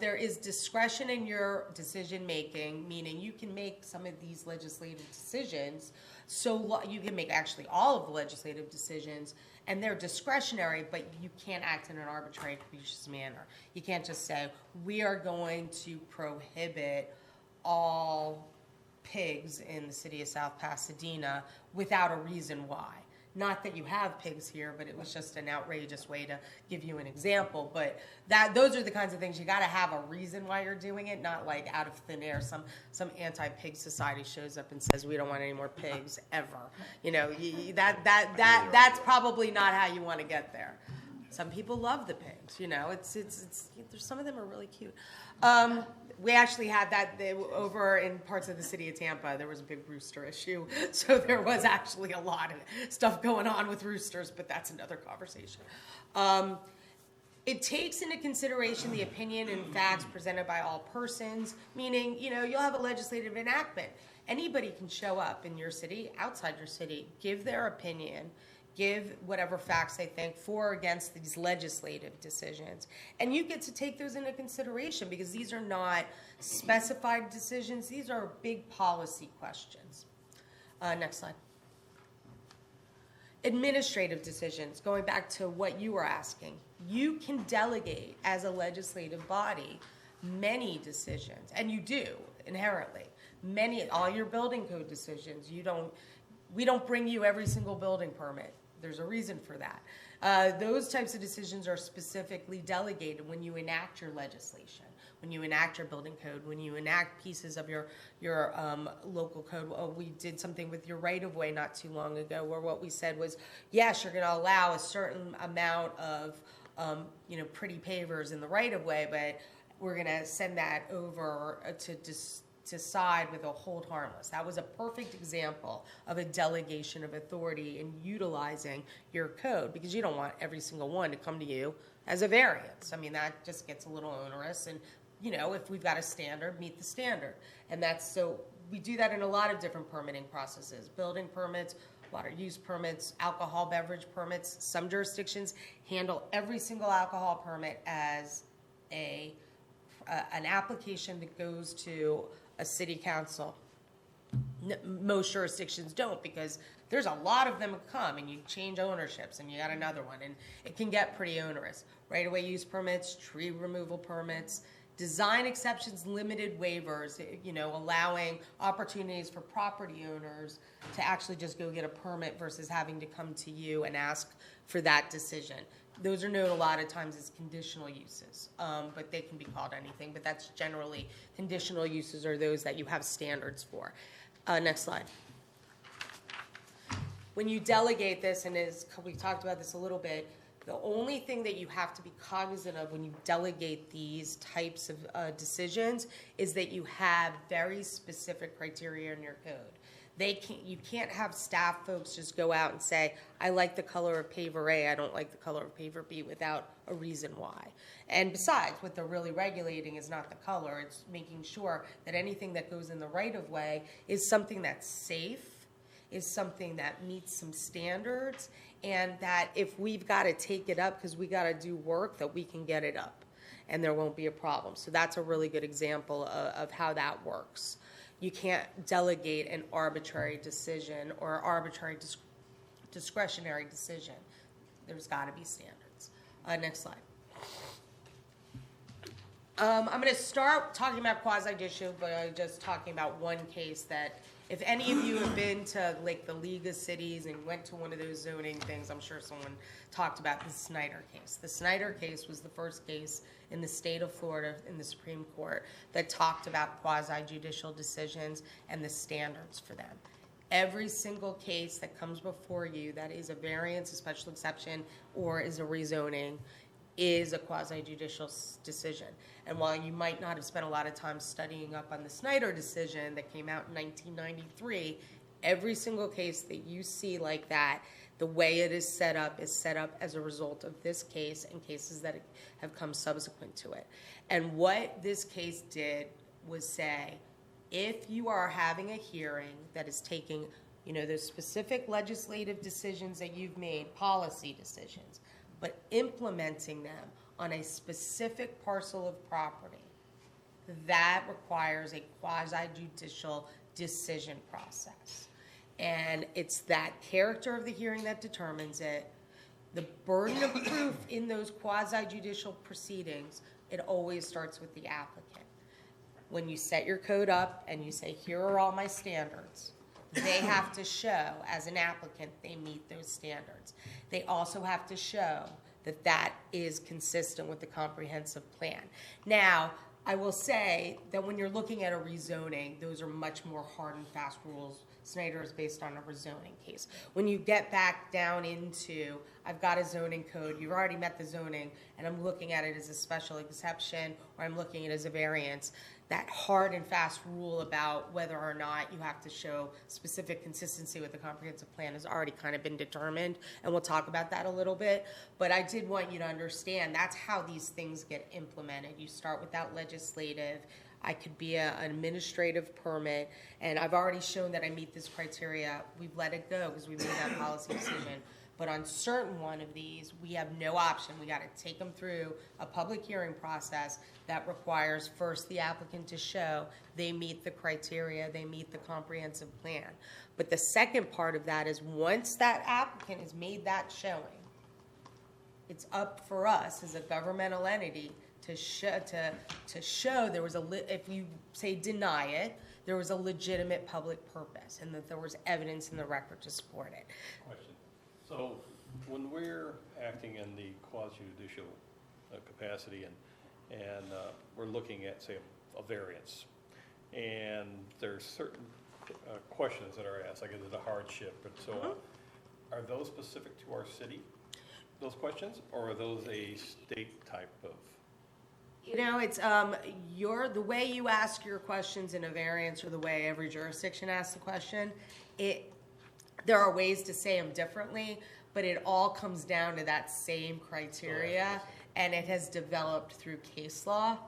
There is discretion in your decision making, meaning you can make some of these legislative decisions. So you can make actually all of the legislative decisions, and they're discretionary, but you can't act in an arbitrary, capricious manner. You can't just say, we are going to prohibit all pigs in the city of South Pasadena without a reason why. Not that you have pigs here, but it was just an outrageous way to give you an example. But those are the kinds of things you got to have a reason why you're doing it, not like out of thin air. Some anti-pig society shows up and says we don't want any more pigs ever. You know, that's probably not how you want to get there. Some people love the pigs. You know, it's some of them are really cute. We actually had that over in parts of the city of Tampa. There was a big rooster issue, so there was actually a lot of stuff going on with roosters, but that's another conversation. It takes into consideration the opinion and facts presented by all persons, meaning, you know, you'll have a legislative enactment. Anybody can show up in your city, outside your city, give their opinion, give whatever facts they think for or against these legislative decisions. And you get to take those into consideration because these are not specified decisions. These are big policy questions. Next slide. Administrative decisions, going back to what you were asking. You can delegate as a legislative body many decisions, and you do inherently. All your building code decisions, we don't bring you every single building permit. There's a reason for that. Those types of decisions are specifically delegated when you enact your legislation, when you enact your building code, when you enact pieces of your local code. We did something with your right-of-way not too long ago where what we said was, yes, you're going to allow a certain amount of pretty pavers in the right-of-way, but we're going to send that over to side with a hold harmless. That was a perfect example of a delegation of authority in utilizing your code, because you don't want every single one to come to you as a variance. I mean, that just gets a little onerous, and you know, if we've got a standard, meet the standard. And so we do that in a lot of different permitting processes: building permits, water use permits, alcohol beverage permits. Some jurisdictions handle every single alcohol permit as an application that goes to a city council. Most jurisdictions don't, because there's a lot of them that come and you change ownerships and you got another one, and it can get pretty onerous. Right-of-way use permits, tree removal permits, design exceptions, limited waivers, you know, allowing opportunities for property owners to actually just go get a permit versus having to come to you and ask for that decision. Those are known a lot of times as conditional uses, but they can be called anything. But that's generally conditional uses are those that you have standards for. Next slide. When you delegate this, and as we talked about this a little bit, the only thing that you have to be cognizant of when you delegate these types of decisions is that you have very specific criteria in your code. You can't have staff folks just go out and say, I like the color of paver A, I don't like the color of paver B, without a reason why. And besides, what they're really regulating is not the color, it's making sure that anything that goes in the right-of-way is something that's safe, is something that meets some standards, and that if we've got to take it up because we got to do work, that we can get it up and there won't be a problem. So that's a really good example of how that works. You can't delegate an arbitrary decision or arbitrary discretionary decision. There's got to be standards. Next slide. I'm going to start talking about quasi-judicial, but just talking about one case that, if any of you have been to like the League of Cities and went to one of those zoning things, I'm sure someone talked about the Snyder case. The Snyder case was the first case in the state of Florida in the Supreme Court that talked about quasi-judicial decisions and the standards for them. Every single case that comes before you that is a variance, a special exception, or is a rezoning is a quasi-judicial decision. And while you might not have spent a lot of time studying up on the Snyder decision that came out in 1993, every single case that you see like that, the way it is set up as a result of this case and cases that have come subsequent to it. And what this case did was say, if you are having a hearing that is taking, you know, those specific legislative decisions that you've made, policy decisions, but implementing them on a specific parcel of property, that requires a quasi-judicial decision process. And it's that character of the hearing that determines it. The burden of proof in those quasi-judicial proceedings, it always starts with the applicant. When you set your code up and you say, here are all my standards, they have to show, as an applicant, they meet those standards. They also have to show that that is consistent with the comprehensive plan. Now, I will say that when you're looking at a rezoning, those are much more hard and fast rules. Snyder is based on a rezoning case. When you get back down into, I've got a zoning code, you've already met the zoning, and I'm looking at it as a special exception, or I'm looking at it as a variance, that hard and fast rule about whether or not you have to show specific consistency with the comprehensive plan has already kind of been determined, and we'll talk about that a little bit. But I did want you to understand that's how these things get implemented. You start with that legislative. I could be an administrative permit, and I've already shown that I meet this criteria. We've let it go because we made that policy decision. But on certain one of these, we have no option. We got to take them through a public hearing process that requires first the applicant to show they meet the criteria, they meet the comprehensive plan. But the second part of that is once that applicant has made that showing, it's up for us as a governmental entity to show there was if you say deny it, there was a legitimate public purpose and that there was evidence in the record to support it. Question. So when we're acting in the quasi-judicial capacity and we're looking at, say, a variance, and there's certain questions that are asked, like is it a hardship and so on, are those specific to our city, those questions, or are those a state type of? You know, it's the way you ask your questions in a variance or the way every jurisdiction asks the question, there are ways to say them differently, but it all comes down to that same criteria, and it has developed through case law,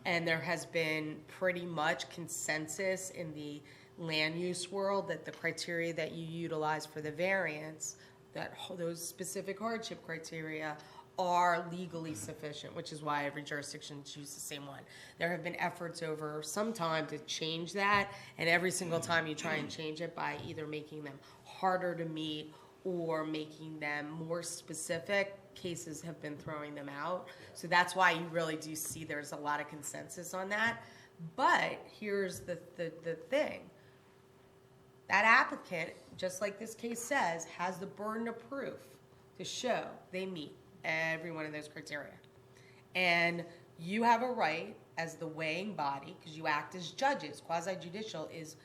and there has been pretty much consensus in the land use world that the criteria that you utilize for the variance, that those specific hardship criteria are legally sufficient, which is why every jurisdiction chooses the same one. There have been efforts over some time to change that, and every single time you try and change it by either making them harder to meet or making them more specific, cases have been throwing them out. So that's why you really do see there's a lot of consensus on that. But here's the thing. That applicant, just like this case says, has the burden of proof to show they meet every one of those criteria. And you have a right as the weighing body, because you act as judges. Quasi-judicial is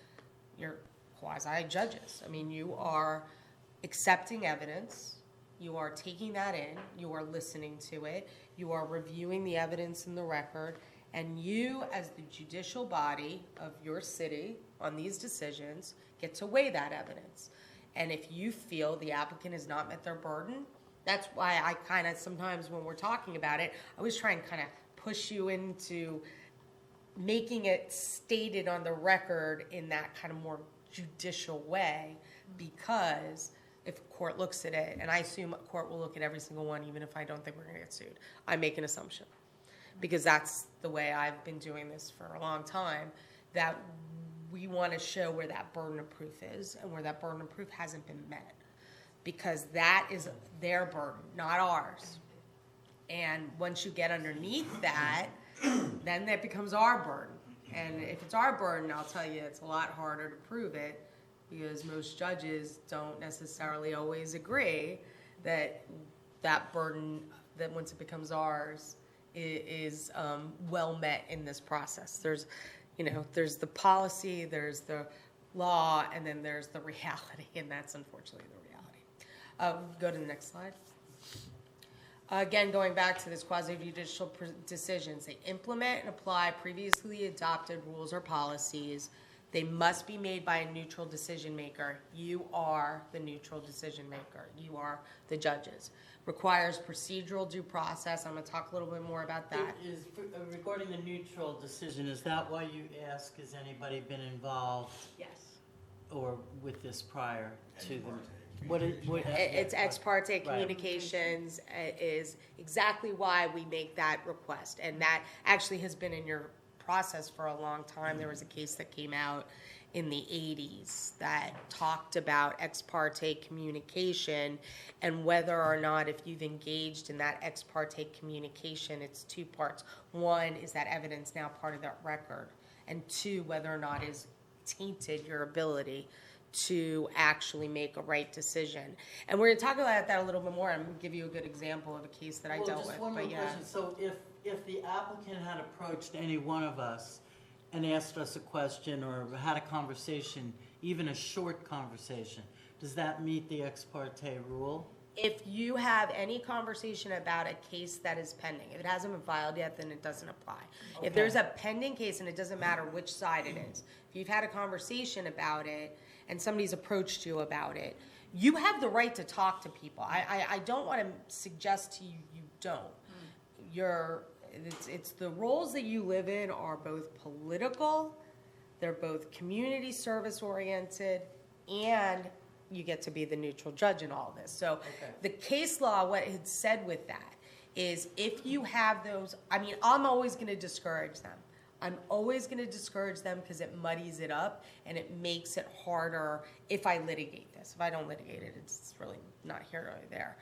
your quasi-judges. I mean, you are accepting evidence, you are taking that in, you are listening to it, you are reviewing the evidence in the record, and you, as the judicial body of your city on these decisions, get to weigh that evidence. And if you feel the applicant has not met their burden, that's why I kind of sometimes when we're talking about it, I always try and kind of push you into making it stated on the record in that kind of more judicial way, because if a court looks at it, and I assume a court will look at every single one, even if I don't think we're going to get sued, I make an assumption, because that's the way I've been doing this for a long time, that we want to show where that burden of proof is and where that burden of proof hasn't been met, because that is their burden, not ours. And once you get underneath that, then that becomes our burden. And if it's our burden, I'll tell you, it's a lot harder to prove it, because most judges don't necessarily always agree that that burden, that once it becomes ours, is well met in this process. There's the policy, there's the law, and then there's the reality, and that's unfortunately the reality. Go to the next slide. Again, going back to this quasi-judicial decisions, they implement and apply previously adopted rules or policies. They must be made by a neutral decision maker. You are the neutral decision maker. You are the judges. Requires procedural due process. I'm going to talk a little bit more about that. Regarding the neutral decision, is that why you ask, has anybody been involved Yes. or with this prior to them? It's ex parte Right. communications is exactly why we make that request. And that actually has been in your process for a long time. There was a case that came out in the 80s that talked about ex parte communication and whether or not, if you've engaged in that ex parte communication, it's two parts. One, is that evidence now part of that record? And two, whether or not it's tainted your ability to actually make a right decision. And we're gonna talk about that a little bit more. I'm gonna give you a good example of a case that I Well, dealt just with, one more but yeah. question. So if the applicant had approached any one of us and asked us a question or had a conversation, even a short conversation, does that meet the ex parte rule? If you have any conversation about a case that is pending, if it hasn't been filed yet, then it doesn't apply. If there's a pending case, and it doesn't matter which side it is, if you've had a conversation about it and somebody's approached you about it, you have the right to talk to people. I don't want to suggest to you you don't. It's the roles that you live in are both political, they're both community service oriented, and you get to be the neutral judge in all this. So the case law, what it said with that is if you have those, I mean, I'm always going to discourage them. I'm always going to discourage them because it muddies it up and it makes it harder if I litigate this. If I don't litigate it, it's really not here or there.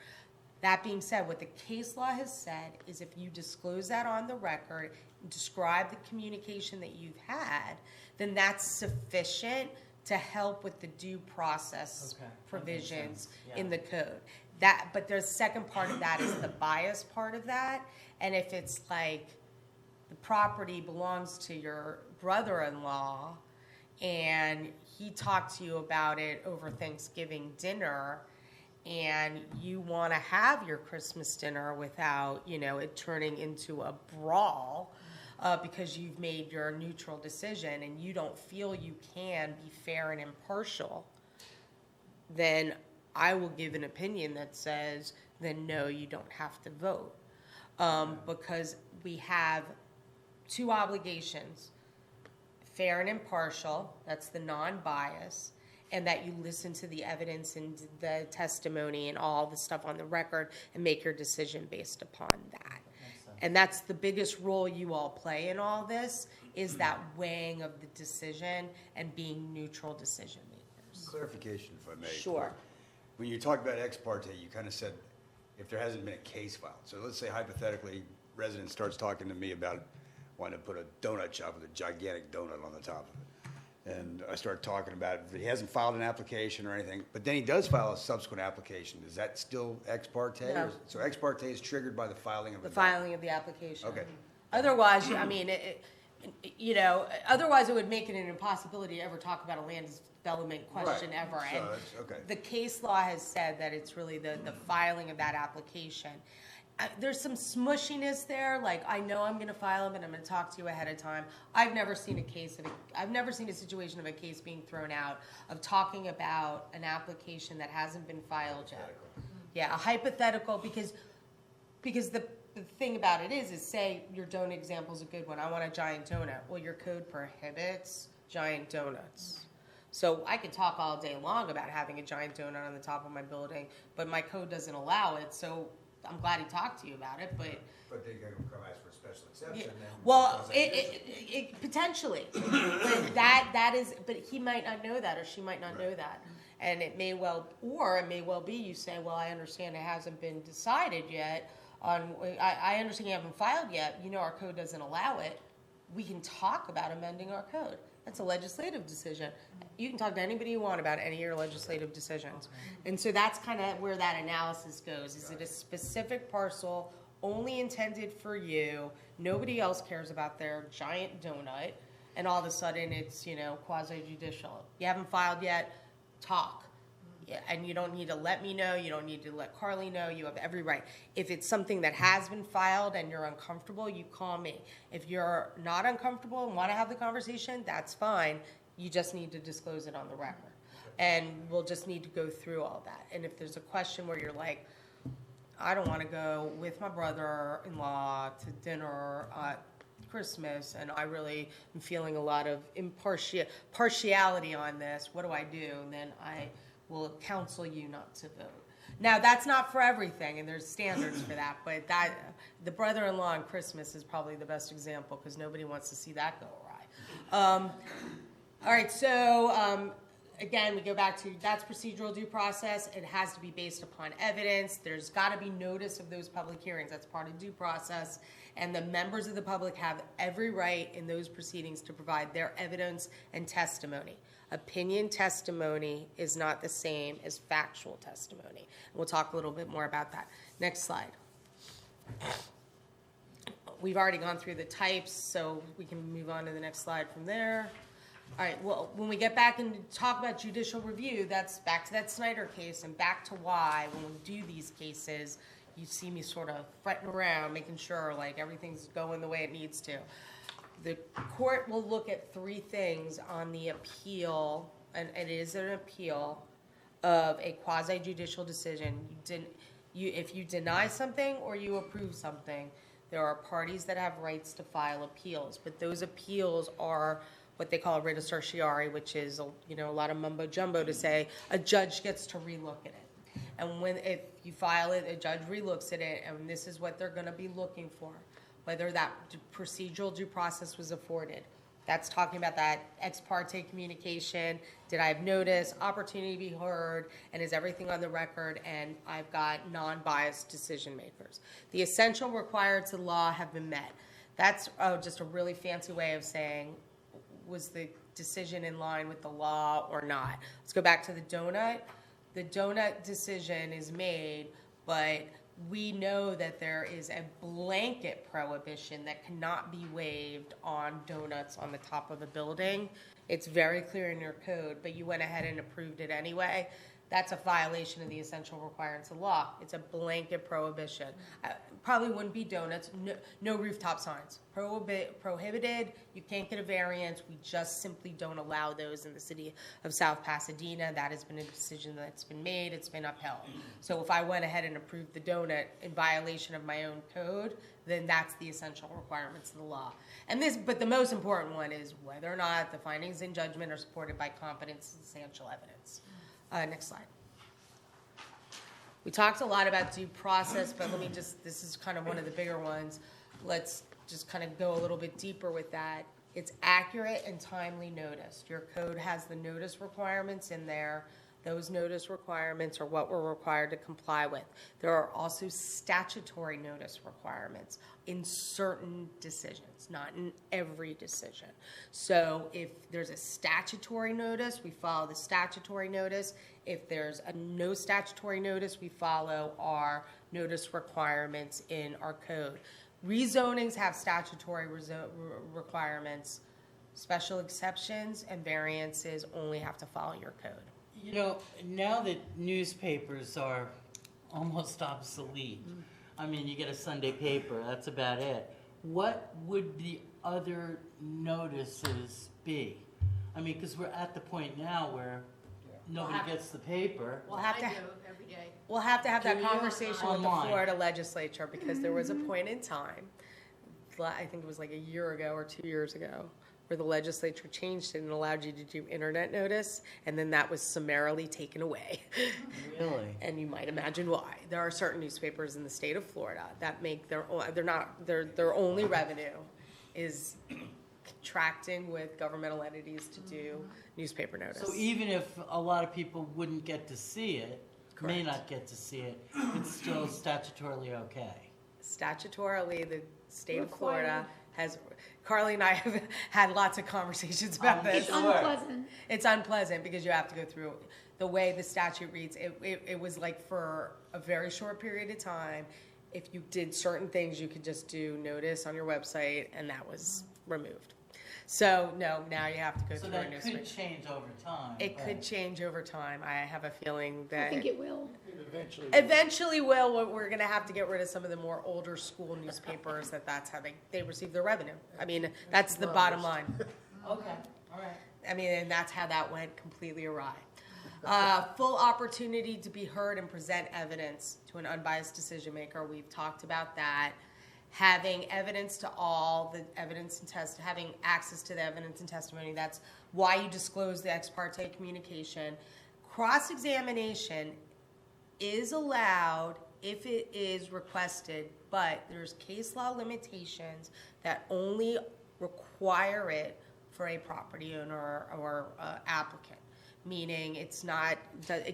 That being said, what the case law has said is if you disclose that on the record, describe the communication that you've had, then that's sufficient to help with the due process provisions in the code. But the second part of that is the bias part of that. And if it's like the property belongs to your brother-in-law and he talked to you about it over Thanksgiving dinner, and you want to have your Christmas dinner without, it turning into a brawl because you've made your neutral decision and you don't feel you can be fair and impartial, then I will give an opinion that says, then no, you don't have to vote. Because we have two obligations, fair and impartial, that's the non-bias, and that you listen to the evidence and the testimony and all the stuff on the record and make your decision based upon that. And that's the biggest role you all play in all this, is that weighing of the decision and being neutral decision makers. Clarification, if I may. Sure. When you talk about ex parte, you kind of said if there hasn't been a case filed. So let's say hypothetically, resident starts talking to me about wanting to put a donut shop with a gigantic donut on the top of it. And I start talking about it. He hasn't filed an application or anything, but then he does file a subsequent application. Is that still ex parte? No. So ex parte is triggered by the filing of The the filing of the application. Okay. Otherwise, I mean, otherwise it would make it an impossibility to ever talk about a land development question Right. ever. So And that's- okay. the case law has said that it's really the filing of that application. There's some smushiness there. Like, I know I'm going to file them and I'm going to talk to you ahead of time. I've never seen a situation of a case being thrown out of talking about an application that hasn't been filed yet. Yeah, a hypothetical, because the thing about it is say your donut example is a good one. I want a giant donut. Well, your code prohibits giant donuts. So I could talk all day long about having a giant donut on the top of my building, but my code doesn't allow it. So I'm glad he talked to you about it, but But they can come ask for a special exception. yeah. then Well, because that it potentially, but that is, but he might not know that, or she might not know that, and it may well be you say, well, I understand it hasn't been decided yet. I understand you haven't filed yet. Our code doesn't allow it. We can talk about amending our code. That's a legislative decision. You can talk to anybody you want about any of your legislative decisions. And so that's kind of where that analysis goes. Is it a specific parcel only intended for you? Nobody else cares about their giant donut. And all of a sudden it's, quasi-judicial. You haven't filed yet, talk. Yeah, and you don't need to let me know. You don't need to let Carly know. You have every right. If it's something that has been filed and you're uncomfortable, you call me. If you're not uncomfortable and want to have the conversation, that's fine. You just need to disclose it on the record. And we'll just need to go through all that. And if there's a question where you're like, I don't want to go with my brother-in-law to dinner at Christmas, and I really am feeling a lot of partiality on this, what do I do? And then I will counsel you not to vote. Now, that's not for everything, and there's standards for that, but the brother-in-law on Christmas is probably the best example because nobody wants to see that go awry. All right, so again, we go back to that's procedural due process. It has to be based upon evidence. There's got to be notice of those public hearings. That's part of due process. And the members of the public have every right in those proceedings to provide their evidence and testimony. Opinion testimony is not the same as factual testimony. We'll talk a little bit more about that. Next slide. We've already gone through the types, so we can move on to the next slide from there. All right, well, when we get back and talk about judicial review, that's back to that Snyder case and back to why when we do these cases, you see me sort of fretting around, making sure like everything's going the way it needs to. The court will look at three things on the appeal, and it is an appeal of a quasi-judicial decision. If you deny something or you approve something, there are parties that have rights to file appeals, but those appeals are what they call a writ of certiorari, which is a lot of mumbo jumbo to say a judge gets to relook at it. And if you file it, a judge relooks at it, and this is what they're going to be looking for, whether that procedural due process was afforded. That's talking about that ex parte communication. Did I have notice, opportunity to be heard, and is everything on the record? And I've got non-biased decision makers. The essential required to law have been met. That's just a really fancy way of saying, was the decision in line with the law or not? Let's go back to the donut. The donut decision is made, but we know that there is a blanket prohibition that cannot be waived on donuts on the top of a building. It's very clear in your code, but you went ahead and approved it anyway. That's a violation of the essential requirements of law. It's a blanket prohibition. Probably wouldn't be donuts, no rooftop signs. Prohibited, you can't get a variance. We just simply don't allow those in the city of South Pasadena. That has been a decision that's been made, it's been upheld. So if I went ahead and approved the donut in violation of my own code, then that's the essential requirements of the law. But the most important one is whether or not the findings in judgment are supported by competent substantial evidence. Next slide. We talked a lot about due process, but this is kind of one of the bigger ones. Let's just kind of go a little bit deeper with that. It's accurate and timely notice. Your code has the notice requirements in there. Those notice requirements are what we're required to comply with. There are also statutory notice requirements in certain decisions, not in every decision. So if there's a statutory notice, we follow the statutory notice. If there's no statutory notice, we follow our notice requirements in our code. Rezonings have statutory requirements. Special exceptions and variances only have to follow your code. Now that newspapers are almost obsolete, I mean, you get a Sunday paper, that's about it. What would the other notices be? I mean, because we're at the point now where nobody gets the paper. We'll have to I do every day. We'll have to have that Do you? conversation with the Online. Florida legislature, because there was a point in time, I think it was like a year ago or 2 years ago, where the legislature changed it and allowed you to do internet notice, and then that was summarily taken away. Really? And you might imagine why. There are certain newspapers in the state of Florida that make their only revenue is contracting with governmental entities to do newspaper notice. So even if a lot of people wouldn't get to see it, may Correct. not get to see it, it's still statutorily okay. Statutorily, the state of Florida has, Carly and I have had lots of conversations about this. It's unpleasant. It's unpleasant because you have to go through the way the statute reads. It was like for a very short period of time, if you did certain things, you could just do notice on your website, and that was removed. So no, now you have to go So through a that newspaper. could change over time. It but- could change over time. I have a feeling I that think it will. Eventually. eventually will. We're going to have to get rid of some of the more older school newspapers. That's how they receive their revenue. I mean, that's the bottom line. Okay, all right. I mean, and that's how that went completely awry. Full opportunity to be heard and present evidence to an unbiased decision maker. We've talked about that. Having evidence to all the evidence and having access to the evidence and testimony. That's why you disclose the ex parte communication. Cross-examination is allowed if it is requested, but there's case law limitations that only require it for a property owner or applicant. meaning it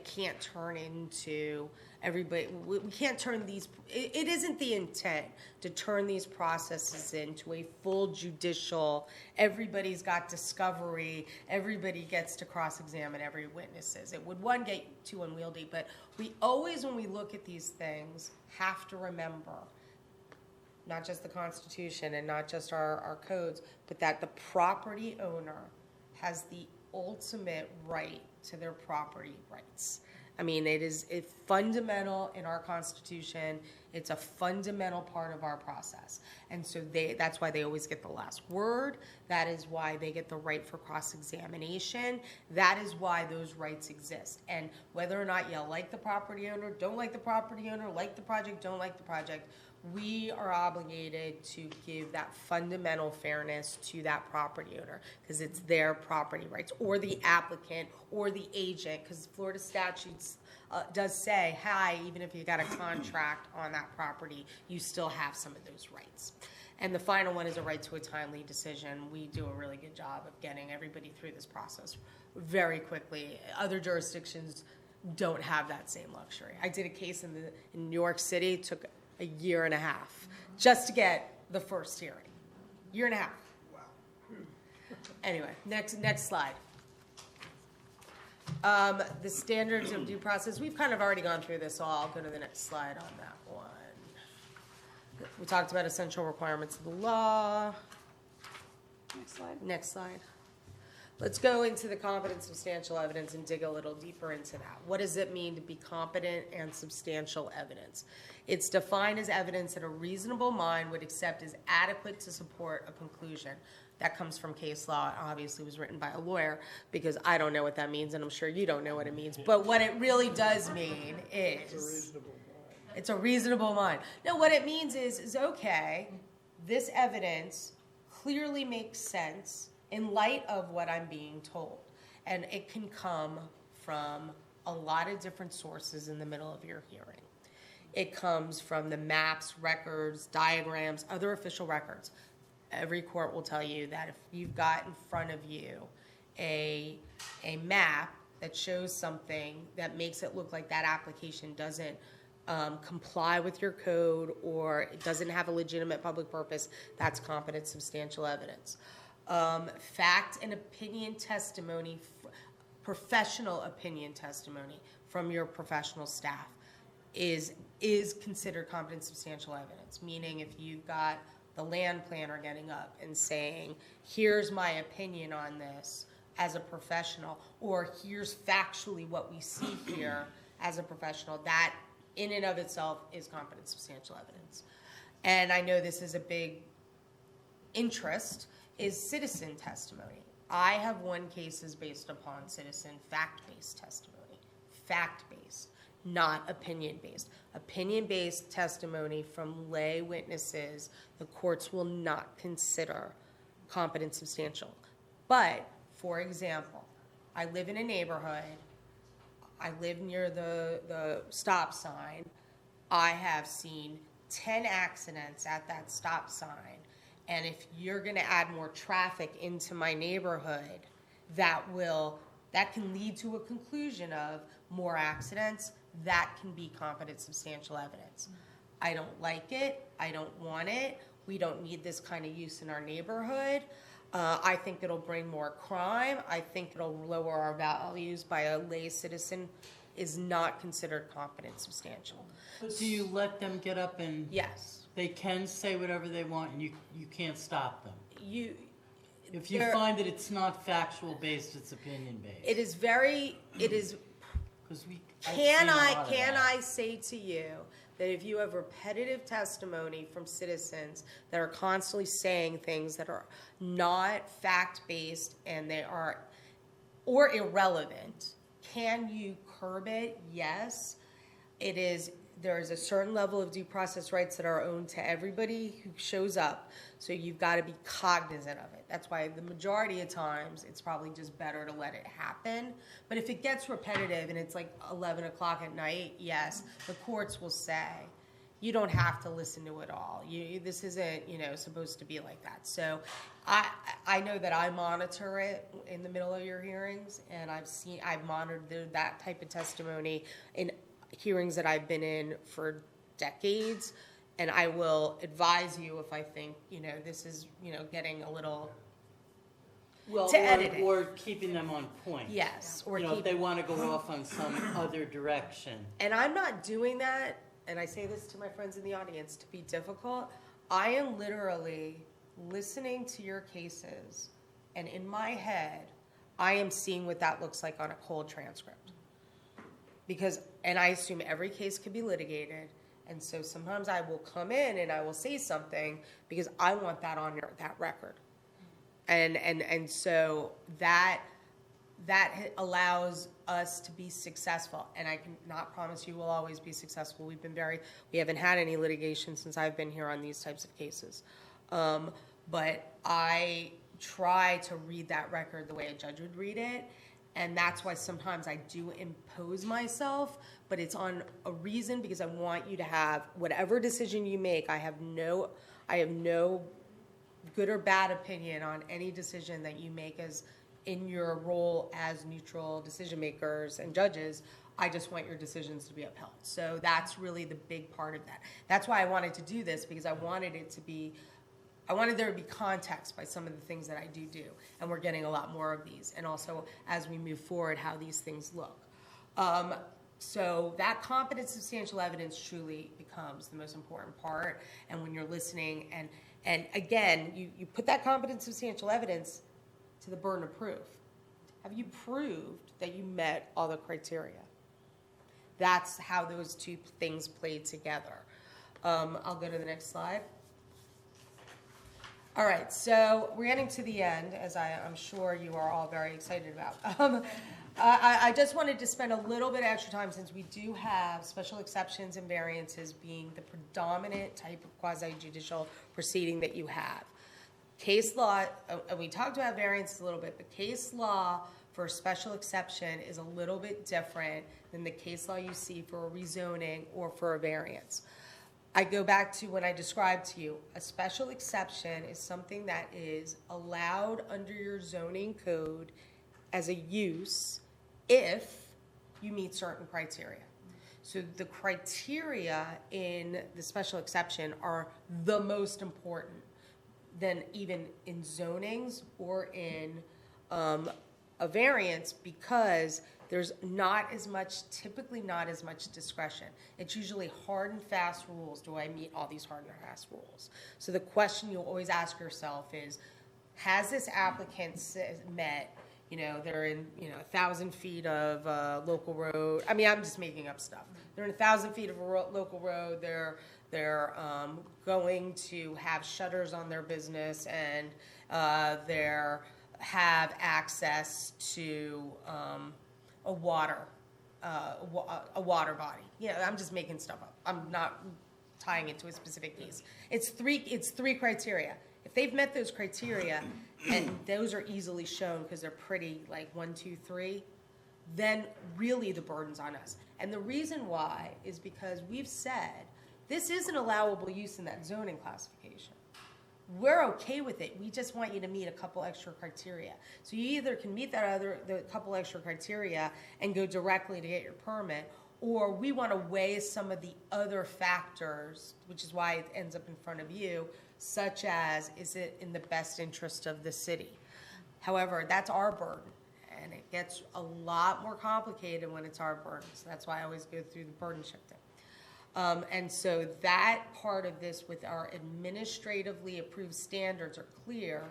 can't turn into everybody, we can't turn these, it isn't the intent to turn these processes into a full judicial, everybody's got discovery, everybody gets to cross-examine every witnesses. It would, one, get too unwieldy, but we always, when we look at these things, have to remember not just the Constitution and not just our codes, but that the property owner has the ultimate right to their property rights. I mean, it's fundamental in our Constitution. It's a fundamental part of our process. And so that's why they always get the last word. That is why they get the right for cross-examination. That is why those rights exist. And whether or not you like the property owner, don't like the property owner, like the project, don't like the project, we are obligated to give that fundamental fairness to that property owner because it's their property rights, or the applicant or the agent, because Florida statutes does say, hi, even if you got a contract on that property, you still have some of those rights. And the final one is a right to a timely decision. We do a really good job of getting everybody through this process very quickly. Other jurisdictions don't have that same luxury. I did a case in New York City. It took a year and a half just to get the first hearing. Year and a half. Wow. Anyway, next slide. The standards of due process. We've kind of already gone through this all. I'll go to the next slide on that one. We talked about essential requirements of the law. Next slide. Next slide. Let's go into the competent substantial evidence and dig a little deeper into that. What does it mean to be competent and substantial evidence? It's defined as evidence that a reasonable mind would accept as adequate to support a conclusion. That comes from case law. It obviously was written by a lawyer because I don't know what that means, and I'm sure you don't know what it means. But what it really does mean is it's a reasonable mind. No, what it means is okay, this evidence clearly makes sense in light of what I'm being told. And it can come from a lot of different sources in the middle of your hearing. It comes from the maps, records, diagrams, other official records. Every court will tell you that if you've got in front of you a map that shows something that makes it look like that application doesn't comply with your code or it doesn't have a legitimate public purpose, that's competent substantial evidence. Fact and opinion testimony, professional opinion testimony from your professional staff is considered competent substantial evidence, meaning if you've got the land planner getting up and saying, here's my opinion on this as a professional, or here's factually what we see here as a professional, that in and of itself is competent substantial evidence. And I know this is a big interest, is citizen testimony. I have won cases based upon citizen fact-based testimony. Fact-based, not opinion-based. Opinion-based testimony from lay witnesses, the courts will not consider competent substantial. But, for example, I live in a neighborhood, I live near the stop sign, I have seen 10 accidents at that stop sign, and if you're going to add more traffic into my neighborhood, that can lead to a conclusion of more accidents. That can be competent substantial evidence. I don't like it. I don't want it. We don't need this kind of use in our neighborhood. I think it'll bring more crime. I think it'll lower our values by a lay citizen is not considered competent substantial. But do you let them get up and... Yes. They can say whatever they want, and you can't stop them. If you There- find that it's not factual based, it's opinion based. It is Because Can I say to you that if you have repetitive testimony from citizens that are constantly saying things that are not fact-based and they are or irrelevant, can you curb it? Yes. There is a certain level of due process rights that are owned to everybody who shows up, so you've got to be cognizant of it. That's why the majority of times it's probably just better to let it happen. But if it gets repetitive and it's like 11 o'clock at night, yes, the courts will say, you don't have to listen to it all. This isn't, supposed to be like that. So I know that I monitor it in the middle of your hearings, and I've monitored that type of testimony in hearings that I've been in for decades, and I will advise you if I think, this is, getting a little, Well, to edit it. or keeping them on point. yes, or If keep. they want to go off on some other direction. And I'm not doing that, and I say this to my friends in the audience, to be difficult. I am literally listening to your cases, and in my head, I am seeing what that looks like on a cold transcript. And I assume every case could be litigated, and so sometimes I will come in and I will say something because I want that on that record. And so that allows us to be successful, and I cannot promise you will always be successful. We haven't had any litigation since I've been here on these types of cases. But I try to read that record the way a judge would read it, and that's why sometimes I do impose myself, but it's on a reason, because I want you to have whatever decision you make. I have no good or bad opinion on any decision that you make as in your role as neutral decision makers and judges. I just want your decisions to be upheld. So that's really the big part of that. That's why I wanted to do this, because I wanted there to be context by some of the things that I do, and we're getting a lot more of these, and also as we move forward, how these things look. So that competent substantial evidence truly becomes the most important part, and when you're listening, and again, you put that competent substantial evidence to the burden of proof. Have you proved that you met all the criteria? That's how those two things play together. I'll go to the next slide. All right, so we're getting to the end, as I'm sure you are all very excited about. I just wanted to spend a little bit extra time, since we do have special exceptions and variances being the predominant type of quasi-judicial proceeding that you have. Case law, and we talked about variance a little bit, but case law for a special exception is a little bit different than the case law you see for a rezoning or for a variance. I go back to when I described to you, a special exception is something that is allowed under your zoning code as a use if you meet certain criteria. So the criteria in the special exception are the most important than even in zonings or in a variance, because there's typically not as much discretion. It's usually hard and fast rules. Do I meet all these hard and fast rules? So the question you'll always ask yourself is, has this applicant met, they're in, 1,000 feet of local road. I mean, I'm just making up stuff. They're in 1,000 feet of a local road. They're going to have shutters on their business, and have access to a water body. I'm just making stuff up. I'm not tying it to a specific case. It's three criteria. If they've met those criteria, and those are easily shown because they're pretty, like 1, 2, 3, then really the burden's on us. And the reason why is because we've said this is an allowable use in that zoning classification. We're okay with it. We just want you to meet a couple extra criteria. So you either can meet the couple extra criteria and go directly to get your permit, or we want to weigh some of the other factors, which is why it ends up in front of you, such as, is it in the best interest of the city? However, that's our burden, and it gets a lot more complicated when it's our burden. So that's why I always go through the burden shifting. And so that part of this with our administratively approved standards are clear,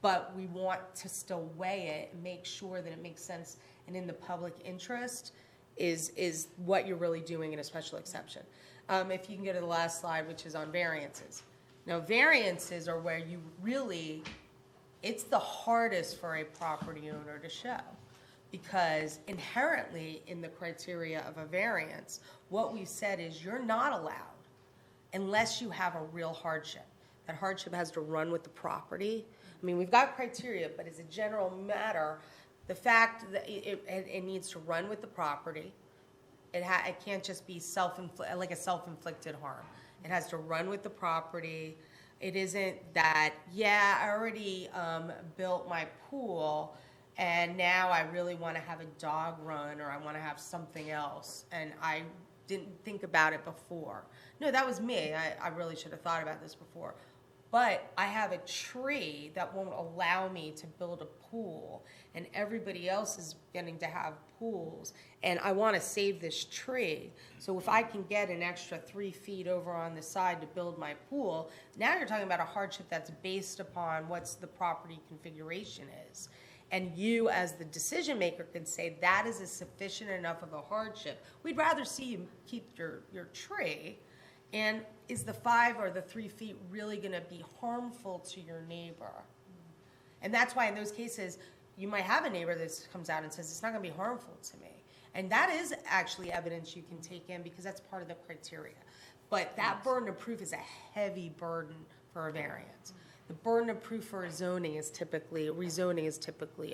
but we want to still weigh it and make sure that it makes sense and in the public interest is what you're really doing in a special exception. If you can go to the last slide, which is on variances. Now, variances are where you really, it's the hardest for a property owner to show, because inherently in the criteria of a variance, what we've said is you're not allowed unless you have a real hardship. That hardship has to run with the property. I mean, we've got criteria, but as a general matter, the fact that it needs to run with the property, it can't just be like a self-inflicted harm. It has to run with the property. It isn't that, yeah, I already built my pool and now I really want to have a dog run or I want to have something else and I didn't think about it before. No, that was me. I really should have thought about this before. But I have a tree that won't allow me to build a pool, and everybody else is getting to have pools, and I want to save this tree. So if I can get an extra 3 feet over on the side to build my pool, now you're talking about a hardship that's based upon what's the property configuration is. And you, as the decision maker, can say that is a sufficient enough of a hardship. We'd rather see you keep your tree. And is the 5 or the 3 feet really going to be harmful to your neighbor? And that's why in those cases, you might have a neighbor that comes out and says, it's not going to be harmful to me. And that is actually evidence you can take in because that's part of the criteria. But that burden of proof is a heavy burden for a variance. The burden of proof for rezoning is typically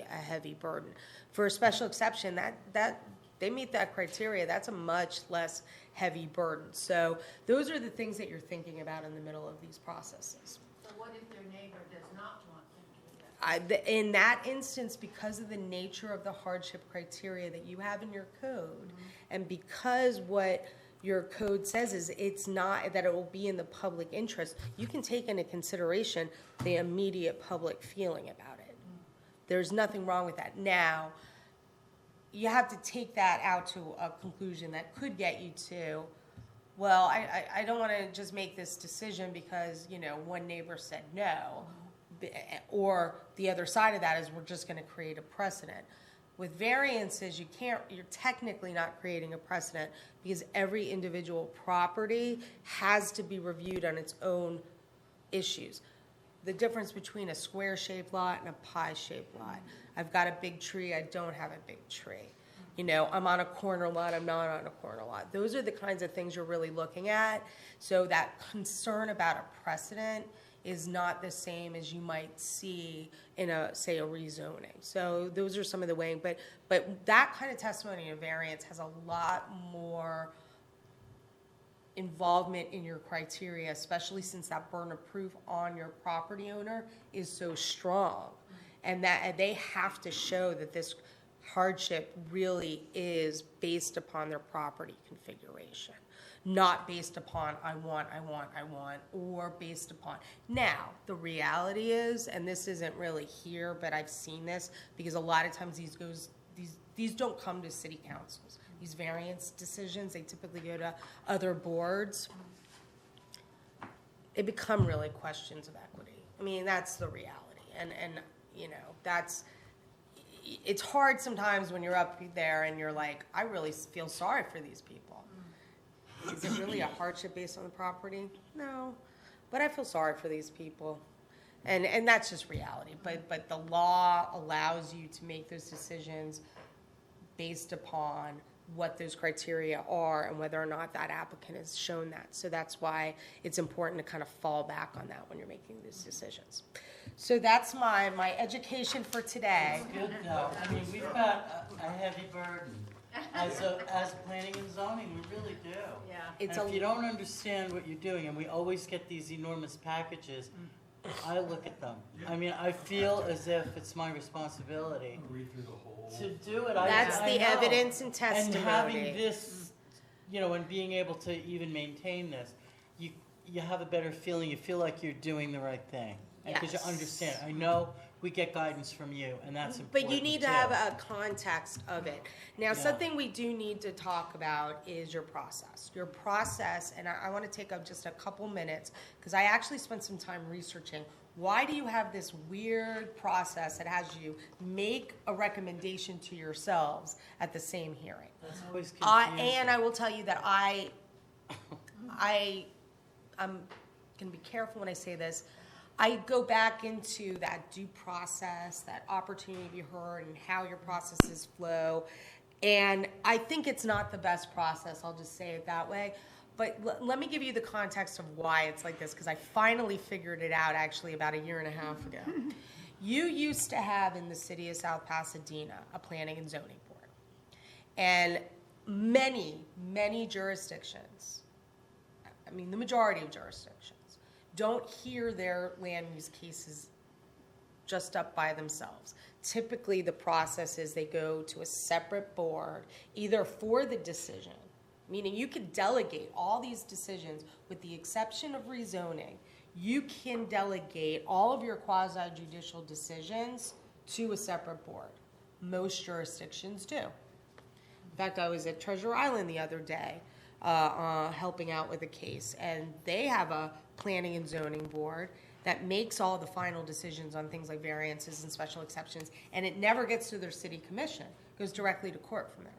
a heavy burden. For a special exception, that they meet that criteria, that's a much less heavy burden. So those are the things that you're thinking about in the middle of these processes. So what if their neighbor does not want them to do that? In that instance, because of the nature of the hardship criteria that you have in your code, and because what your code says is it's not that it will be in the public interest, you can take into consideration the immediate public feeling about it. There's nothing wrong with that. Now, you have to take that out to a conclusion that could get you to, well, I don't want to just make this decision because, one neighbor said no, or the other side of that is we're just going to create a precedent. With variances, you're technically not creating a precedent because every individual property has to be reviewed on its own issues. The difference between a square-shaped lot and a pie-shaped lot. I've got a big tree, I don't have a big tree. I'm on a corner lot, I'm not on a corner lot. Those are the kinds of things you're really looking at. So that concern about a precedent is not the same as you might see in a rezoning. So those are some of the weighing, but that kind of testimony and variance has a lot more involvement in your criteria, especially since that burden of proof on your property owner is so strong. And that they have to show that this hardship really is based upon their property configuration, not based upon I want, or based upon. Now, the reality is, and this isn't really here, but I've seen this, because a lot of times these don't come to city councils. These variance decisions, they typically go to other boards. They become really questions of equity. I mean, that's the reality. And it's hard sometimes when you're up there and you're like, I really feel sorry for these people. Is it really a hardship based on the property? No, but I feel sorry for these people. And that's just reality. But the law allows you to make those decisions based upon what those criteria are and whether or not that applicant has shown that. So that's why it's important to kind of fall back on that when you're making these decisions. So that's my education for today. Good though. I mean, we've got a heavy burden. As planning and zoning, we really do. Yeah. It's And if you don't understand what you're doing, and we always get these enormous packages, I look at them. I mean, I feel as if it's my responsibility to do it. That's I the know. evidence and testimony. And having this, and being able to even maintain this, you have a better feeling. You feel like you're doing the right thing. Because you Yes. understand. I know we get guidance from you, and that's important. But you need to too. have a context of it. Now, Yeah. something we do need to talk about is your process. Your process, and I want to take up just a couple minutes, because I actually spent some time researching. Why do you have this weird process that has you make a recommendation to yourselves at the same hearing? That's always confusing. And I will tell you that I'm going to be careful when I say this. I go back into that due process, that opportunity to be heard, and how your processes flow. And I think it's not the best process, I'll just say it that way. But let me give you the context of why it's like this, because I finally figured it out actually about 1.5 years ago. You used to have in the city of South Pasadena a planning and zoning board. And many jurisdictions, I mean, the majority of jurisdictions, don't hear their land use cases just up by themselves. Typically, the process is they go to a separate board, either for the decision, meaning you could delegate all these decisions with the exception of rezoning. You can delegate all of your quasi-judicial decisions to a separate board. Most jurisdictions do. In fact, I was at Treasure Island the other day helping out with a case, and they have a planning and zoning board that makes all the final decisions on things like variances and special exceptions, and it never gets to their city commission. It goes directly to court from there.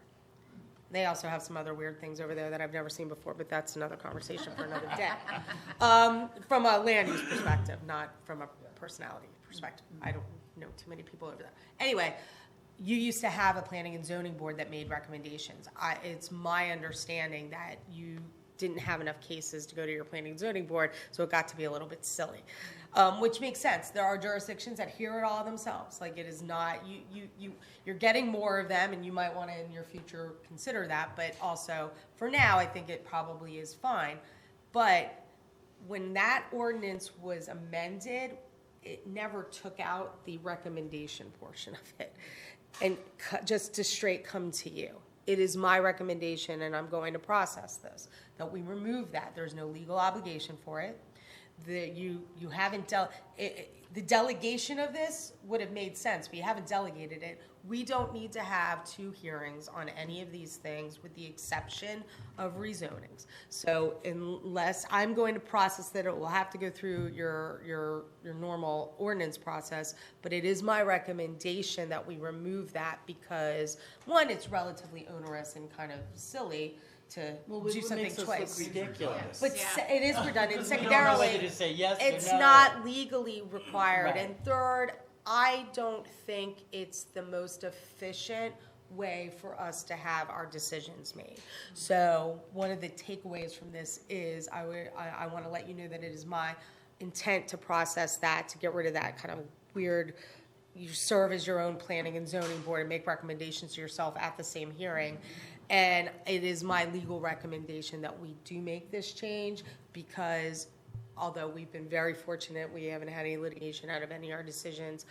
They also have some other weird things over there that I've never seen before, but that's another conversation for another day. From a land use perspective, not from a personality perspective. I don't know too many people over there. Anyway, you used to have a planning and zoning board that made recommendations. It's my understanding that you didn't have enough cases to go to your planning and zoning board, so it got to be a little bit silly, which makes sense. There are jurisdictions that hear it all themselves. Like, it is not, you're getting more of them, and you might want to in your future consider that, but also for now, I think it probably is fine. But when that ordinance was amended, it never took out the recommendation portion of it, and just to straight come to you. It is my recommendation, and I'm going to process this, that we remove that. There's no legal obligation for it. You haven't the delegation of this would have made sense, but you haven't delegated it. We don't need to have 2 hearings on any of these things with the exception of rezonings. So unless I'm going to process that, it will have to go through your normal ordinance process, but it is my recommendation that we remove that because, one, it's relatively onerous and kind of silly to do something twice. Ridiculous. But Yeah. it is redundant. You don't know Secondarily, whether to say yes or it's no. not legally required. Right. And third, I don't think it's the most efficient way for us to have our decisions made. So one of the takeaways from this is I want to let you know that it is my intent to process that, to get rid of that kind of weird, you serve as your own planning and zoning board and make recommendations to yourself at the same hearing. And it is my legal recommendation that we do make this change because although we've been very fortunate, we haven't had any litigation out of any of our decisions.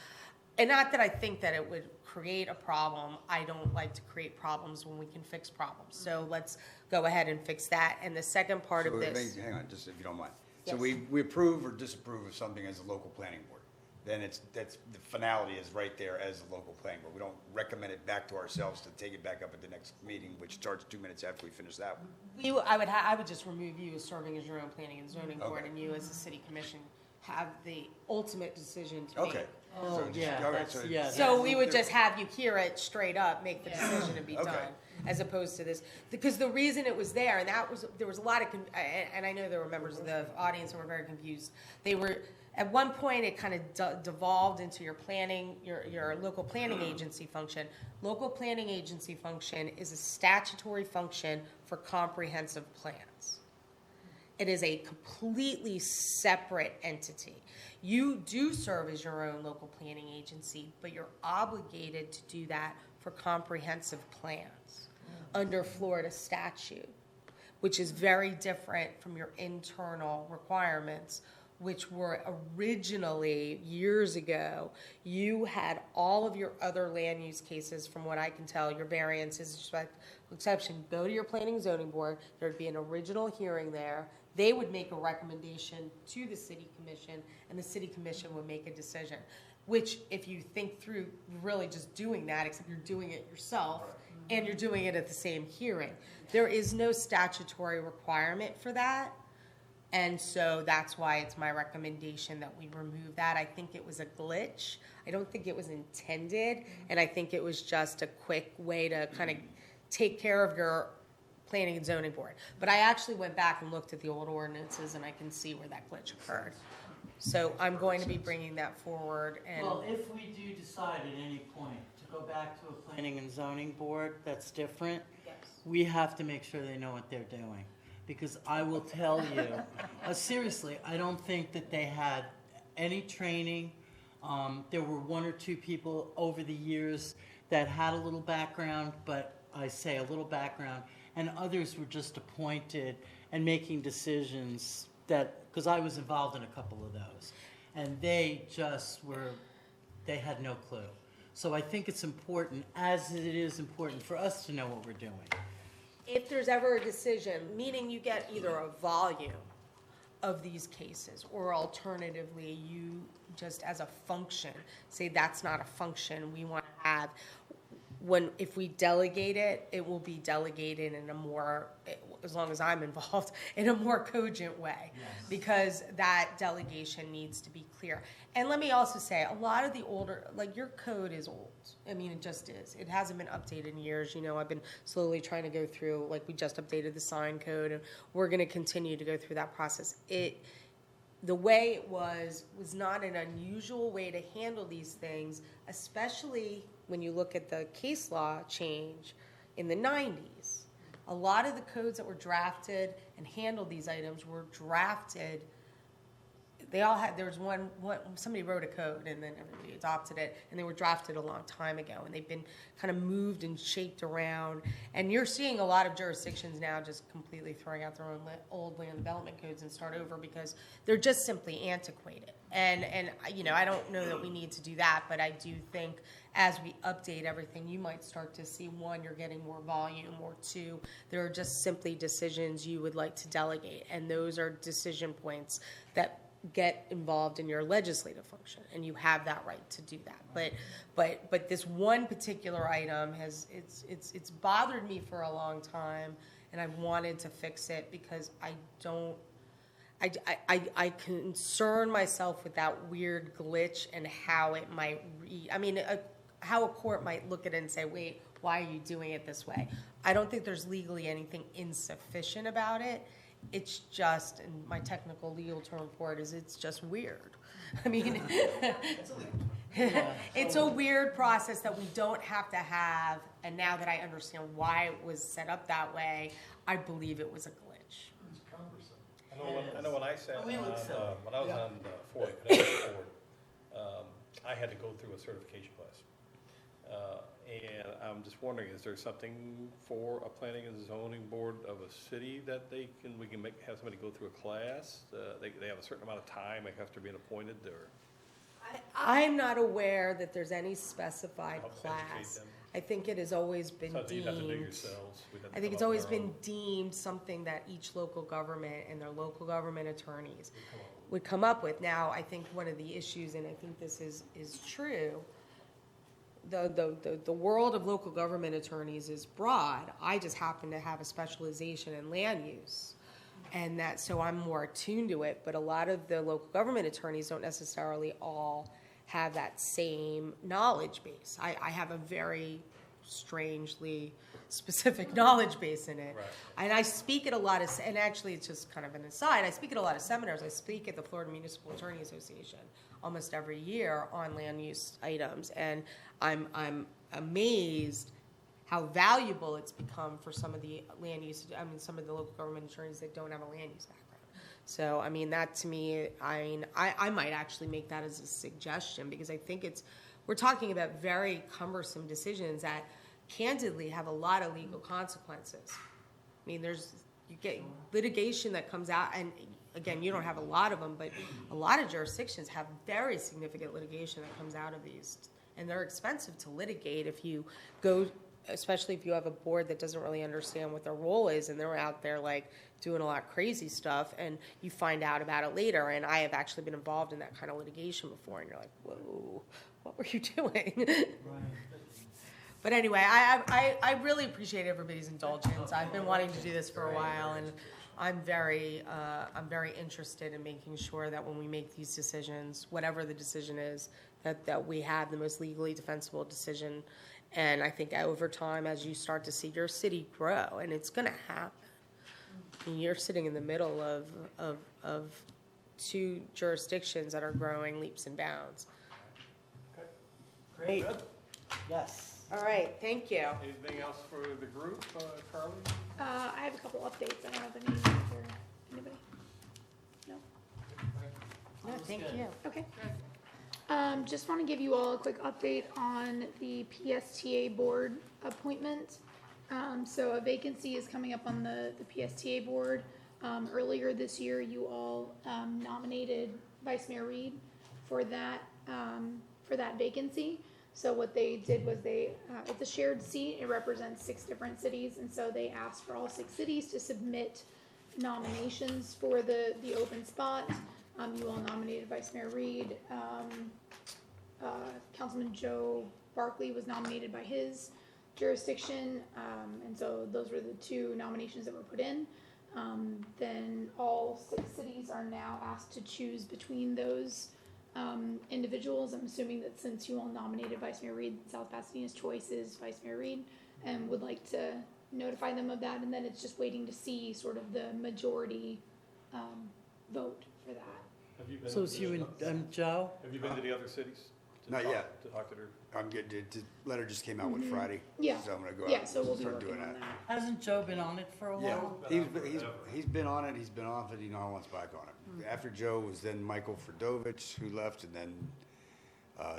And not that I think that it would create a problem. I don't like to create problems when we can fix problems. So let's go ahead and fix that. And the second part of this. Hang on, just if you don't mind. So Yes. we approve or disapprove of something as a local planning board. Then that's the finality is right there as a local planning board. We don't recommend it back to ourselves to take it back up at the next meeting, which starts 2 minutes after we finish that one. I would just remove you as serving as your own planning and zoning board, Okay. and you as the city commission have the ultimate decision to make. Okay. Oh, So just- yeah, all right, that's, so- yeah. So we would just have you hear it straight up, make the Yeah. decision and be Okay. done, as opposed to this. Because the reason it was there, and there was a lot of, and I know there were members of the audience who were very confused. They were, at one point, it kind of devolved into your planning, your local planning agency function. Local planning agency function is a statutory function for comprehensive plans. It is a completely separate entity. You do serve as your own local planning agency, but you're obligated to do that for comprehensive plans under Florida statute, which is very different from your internal requirements, which were originally, years ago, you had all of your other land use cases, from what I can tell, your variances, respect, exception, go to your planning and zoning board, there'd be an original hearing there, they would make a recommendation to the city commission, and the city commission would make a decision. Which, if you think through, really just doing that, except you're doing it yourself, and you're doing it at the same hearing. There is no statutory requirement for that, and so that's why it's my recommendation that we remove that. I think it was a glitch. I don't think it was intended, and I think it was just a quick way to kind of take care of your planning and zoning board. But I actually went back and looked at the old ordinances, and I can see where that glitch occurred. So I'm going to be bringing that forward, and Well, if we do decide at any point to go back to a planning and zoning board that's different, we have to make sure they know what they're doing. Because I will tell you, seriously, I don't think that they had any training. There were 1 or 2 people over the years that had a little background, but I say, a little background, and others were just appointed and making decisions that, because I was involved in a couple of those, and they just were, they had no clue. So I think it's important, as it is important for us to know what we're doing. If there's ever a decision, meaning you get either a volume of these cases, or alternatively, you just as a function, say that's not a function we want to have. If we delegate it, it will be delegated in a more, as long as I'm involved, in a more cogent way. Yes. Because that delegation needs to be clear. And let me also say, a lot of the older, like your code is old. I mean, it just is. It hasn't been updated in years. You know, I've been slowly trying to go through, like we just updated the sign code, and we're going to continue to go through that process. The way it was not an unusual way to handle these things, especially when you look at the case law change in the 90s. A lot of the codes that were drafted and handled these items were drafted. They all had, there was one, somebody wrote a code and then everybody adopted it, and they were drafted a long time ago, and they've been kind of moved and shaped around. And you're seeing a lot of jurisdictions now just completely throwing out their own old land development codes and start over because they're just simply antiquated. And you know, I don't know that we need to do that, but I do think as we update everything, you might start to see, one, you're getting more volume, or two, there are just simply decisions you would like to delegate, and those are decision points that get involved in your legislative function, and you have that right to do that. But this one particular item it's bothered me for a long time, and I wanted to fix it because I concern myself with that weird glitch and how it might read. I mean, how a court might look at it and say, wait, why are you doing it this way? I don't think there's legally anything insufficient about it. It's just, and my technical legal term for it is, it's just weird. I mean, it's a weird process that we don't have to have, and now that I understand why it was set up that way, I believe it was a glitch. I know when I sat on, Oh, it looks so. when I was on Ford, I had to go through a certification class. And I'm just wondering, is there something for a planning and zoning board of a city that we can have somebody go through a class? They have a certain amount of time after being appointed, or? I'm not aware that there's any specified Help educate class. them. I think it has always been Something you'd have to do deemed. yourselves. We'd have to I think come it's up always with our been own. deemed something that each local government and their local government attorneys would come up with. Now, I think one of the issues, and I think this is true, the world of local government attorneys is broad. I just happen to have a specialization in land use, and that, so I'm more attuned to it, but a lot of the local government attorneys don't necessarily all have that same knowledge base. I have a very strangely specific knowledge base in it. Right. And I speak at a lot of, and actually it's just kind of an aside, I speak at a lot of seminars. I speak at the Florida Municipal Attorney Association almost every year on land use items, and I'm amazed how valuable it's become for some of the land use, some of the local government attorneys that don't have a land use background. So, I mean, that to me, I might actually make that as a suggestion, because I think we're talking about very cumbersome decisions that candidly have a lot of legal consequences. I mean, you get litigation that comes out, and again, you don't have a lot of them, but a lot of jurisdictions have very significant litigation that comes out of these, and they're expensive to litigate if you go, especially if you have a board that doesn't really understand what their role is, and they're out there like doing a lot of crazy stuff, and you find out about it later. And I have actually been involved in that kind of litigation before, and you're like, whoa, what were you doing? Right. But anyway, I really appreciate everybody's indulgence. I've been wanting to do this for a while, and I'm very interested in making sure that when we make these decisions, whatever the decision is, that we have the most legally defensible decision. And I think over time, as you start to see your city grow, and it's going to happen, and you're sitting in the middle of two jurisdictions that are growing leaps and bounds. Great. Yes. All right, thank you. Anything else for the group, Carly? I have a couple updates. I don't know if any for anybody. No? No, thank good. you. Okay. Just want to give you all a quick update on the PSTA board appointment. So a vacancy is coming up on the PSTA board. Earlier this year, you all nominated Vice Mayor Reed for that vacancy. So what they did was it's a shared seat. It represents 6 different cities, and so they asked for all 6 cities to submit nominations for the open spot. You all nominated Vice Mayor Reed. Councilman Joe Barkley was nominated by his jurisdiction, and so those were the 2 nominations that were put in. Then all 6 cities are now asked to choose between those individuals. I'm assuming that since you all nominated Vice Mayor Reed, South Pasadena's choice is Vice Mayor Reed, and would like to notify them of that, and then it's just waiting to see sort of the majority vote for that. Have you been So to it's you the- and Joe? Have you been to the other cities? to Not talk- yet. To talk to their, I'm good, the letter just came out with Friday. Yeah. So I'm gonna go out Yeah, so we'll and be start working doing on that. that. Hasn't Joe been on it for a Yeah, while? he's been on it, he's been off it, he now wants back on it. After Joe was then Michael Fredovich, who left, and then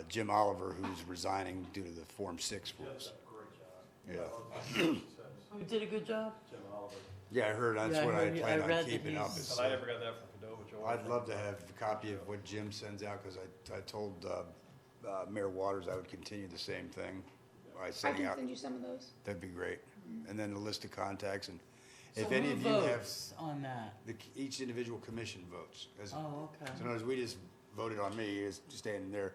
Jim Oliver, who's resigning due to the Form 6 rules. Yeah, Who did a good job? Jim Oliver. yeah, I heard, that's Yeah, I what I heard- I plan on read that keeping up. he's- is, And I never got that from Padova, Joe. I'd love to have a copy of what Jim sends out, because I told Mayor Waters I would continue the same thing by I sending can out, send you some of those. that'd be great. And then a list of contacts, and So if any who of you have, votes on that? each individual commission votes. Oh, okay. So in other words, we just voted on me, is standing there.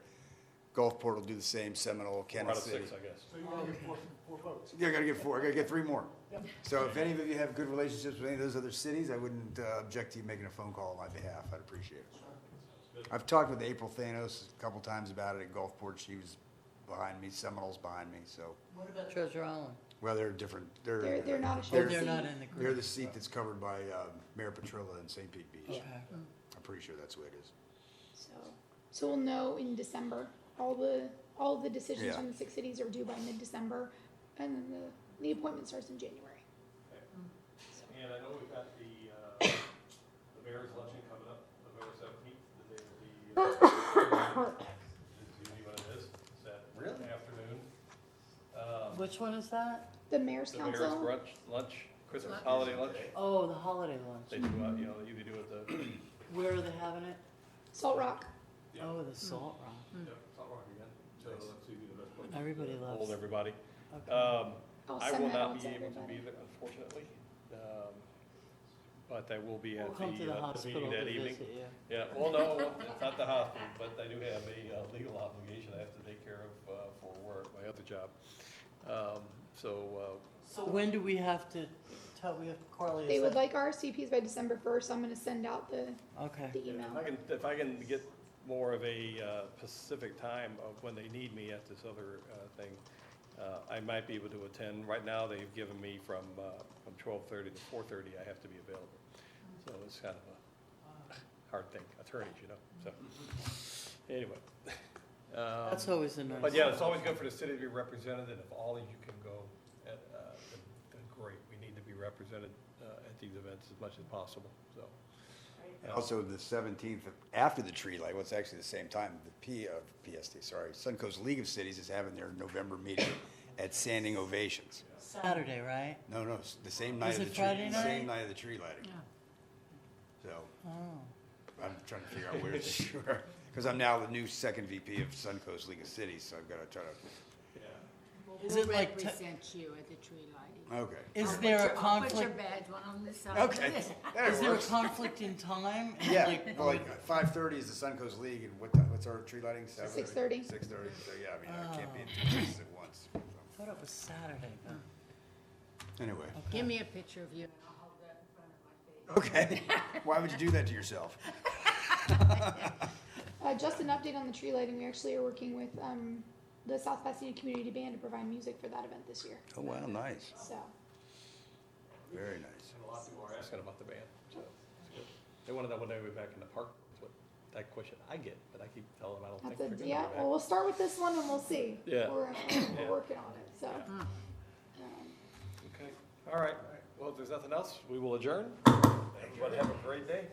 Gulfport will do the same, Seminole, We're out Kansas of City. 6, I guess. So you're gonna get four votes. Yeah, I gotta get 4, I gotta get 3 more. So if any of you have good relationships with any of those other cities, I wouldn't object to you making a phone call on my behalf, I'd appreciate it. I've talked with April Thanos a couple times about it at Gulfport, she was behind me, Seminole's behind me, so, What about Treasure Island? well, they're different, They're not a Oh, shared they're seat. not in the they're group? the seat that's covered by Mayor Petrilla and St. Pete Beach. Okay. I'm pretty sure that's the way it is. So we'll know in December. All the decisions Yeah. from the 6 cities are due by mid-December, and then the appointment starts in January. And I know we've got the mayor's luncheon coming up, November 17th, the day of the, is usually what it is, it's that afternoon. Which one is that? The mayor's The mayor's council. lunch, Christmas holiday lunch, Oh, the holiday lunch. they do, they either do it the, Where are they having it? Salt Rock. Yeah. Oh, the Salt Rock. yeah, Salt Rock again, so that's usually the best place. Everybody Hold loves. everybody. Okay. I'll I send will that not out be to able to everybody. be there, unfortunately. But I will be We'll at come to the the hospital meeting to that evening. visit you. Yeah, well, no, it's not the hospital, but I do have a legal obligation I have to take care of for work, my other job. So when do we have to Carly, They is would that? like RSVPs by December 1st. I'm going to send out the Okay. email. If I can get more of a specific time of when they need me at this other thing, I might be able to attend. Right now, they've given me from 12:30 to 4:30, I have to be available. So it's kind of a hard thing, attorneys, so, anyway. That's always a nice. But yeah, it's always good for the city to be represented, and if all of you can go, then great. We need to be represented at these events as much as possible, so. Also, the 17th, after the tree light, well, it's actually the same time, the PST, sorry, Suncoast League of Cities is having their November meeting at Standing Ovations. Saturday, right? No, it's the same night Is of it the tree, Friday night? same night of the tree lighting. So, Oh. I'm trying to figure out where to, because I'm now the new second VP of Suncoast League of Cities, so I've got to try to, Is it like te- represent you at the tree lighting? okay. Is I'll put there a your- I'll put your conflict? badge one on the side. Okay, that Is there a works. conflict in time? And Yeah, like- well, like 5:30 is the Suncoast League, and what time, what's our tree lighting? 6:30. 6:30, so yeah, I mean, I can't be in Oh. 2 places at once. I thought it was Saturday. but- Anyway, Give me a picture of you and I'll hold that in front of my face. okay, why would you do that to yourself? Just an update on the tree lighting. We actually are working with the South Pasadena Community Band to provide music for that event this year. Oh, wow, nice, So very nice. And a lot of people are asking about the band, so it's good. They want to know when they were back in the park, that's what, that question I get, but I keep telling them I don't think that's they're a, gonna yeah. be Well, back. we'll start with this one and we'll see. Yeah. We're Yeah. working on it. So. Okay, all right, well, if there's nothing else, we will adjourn. Everybody have a great day.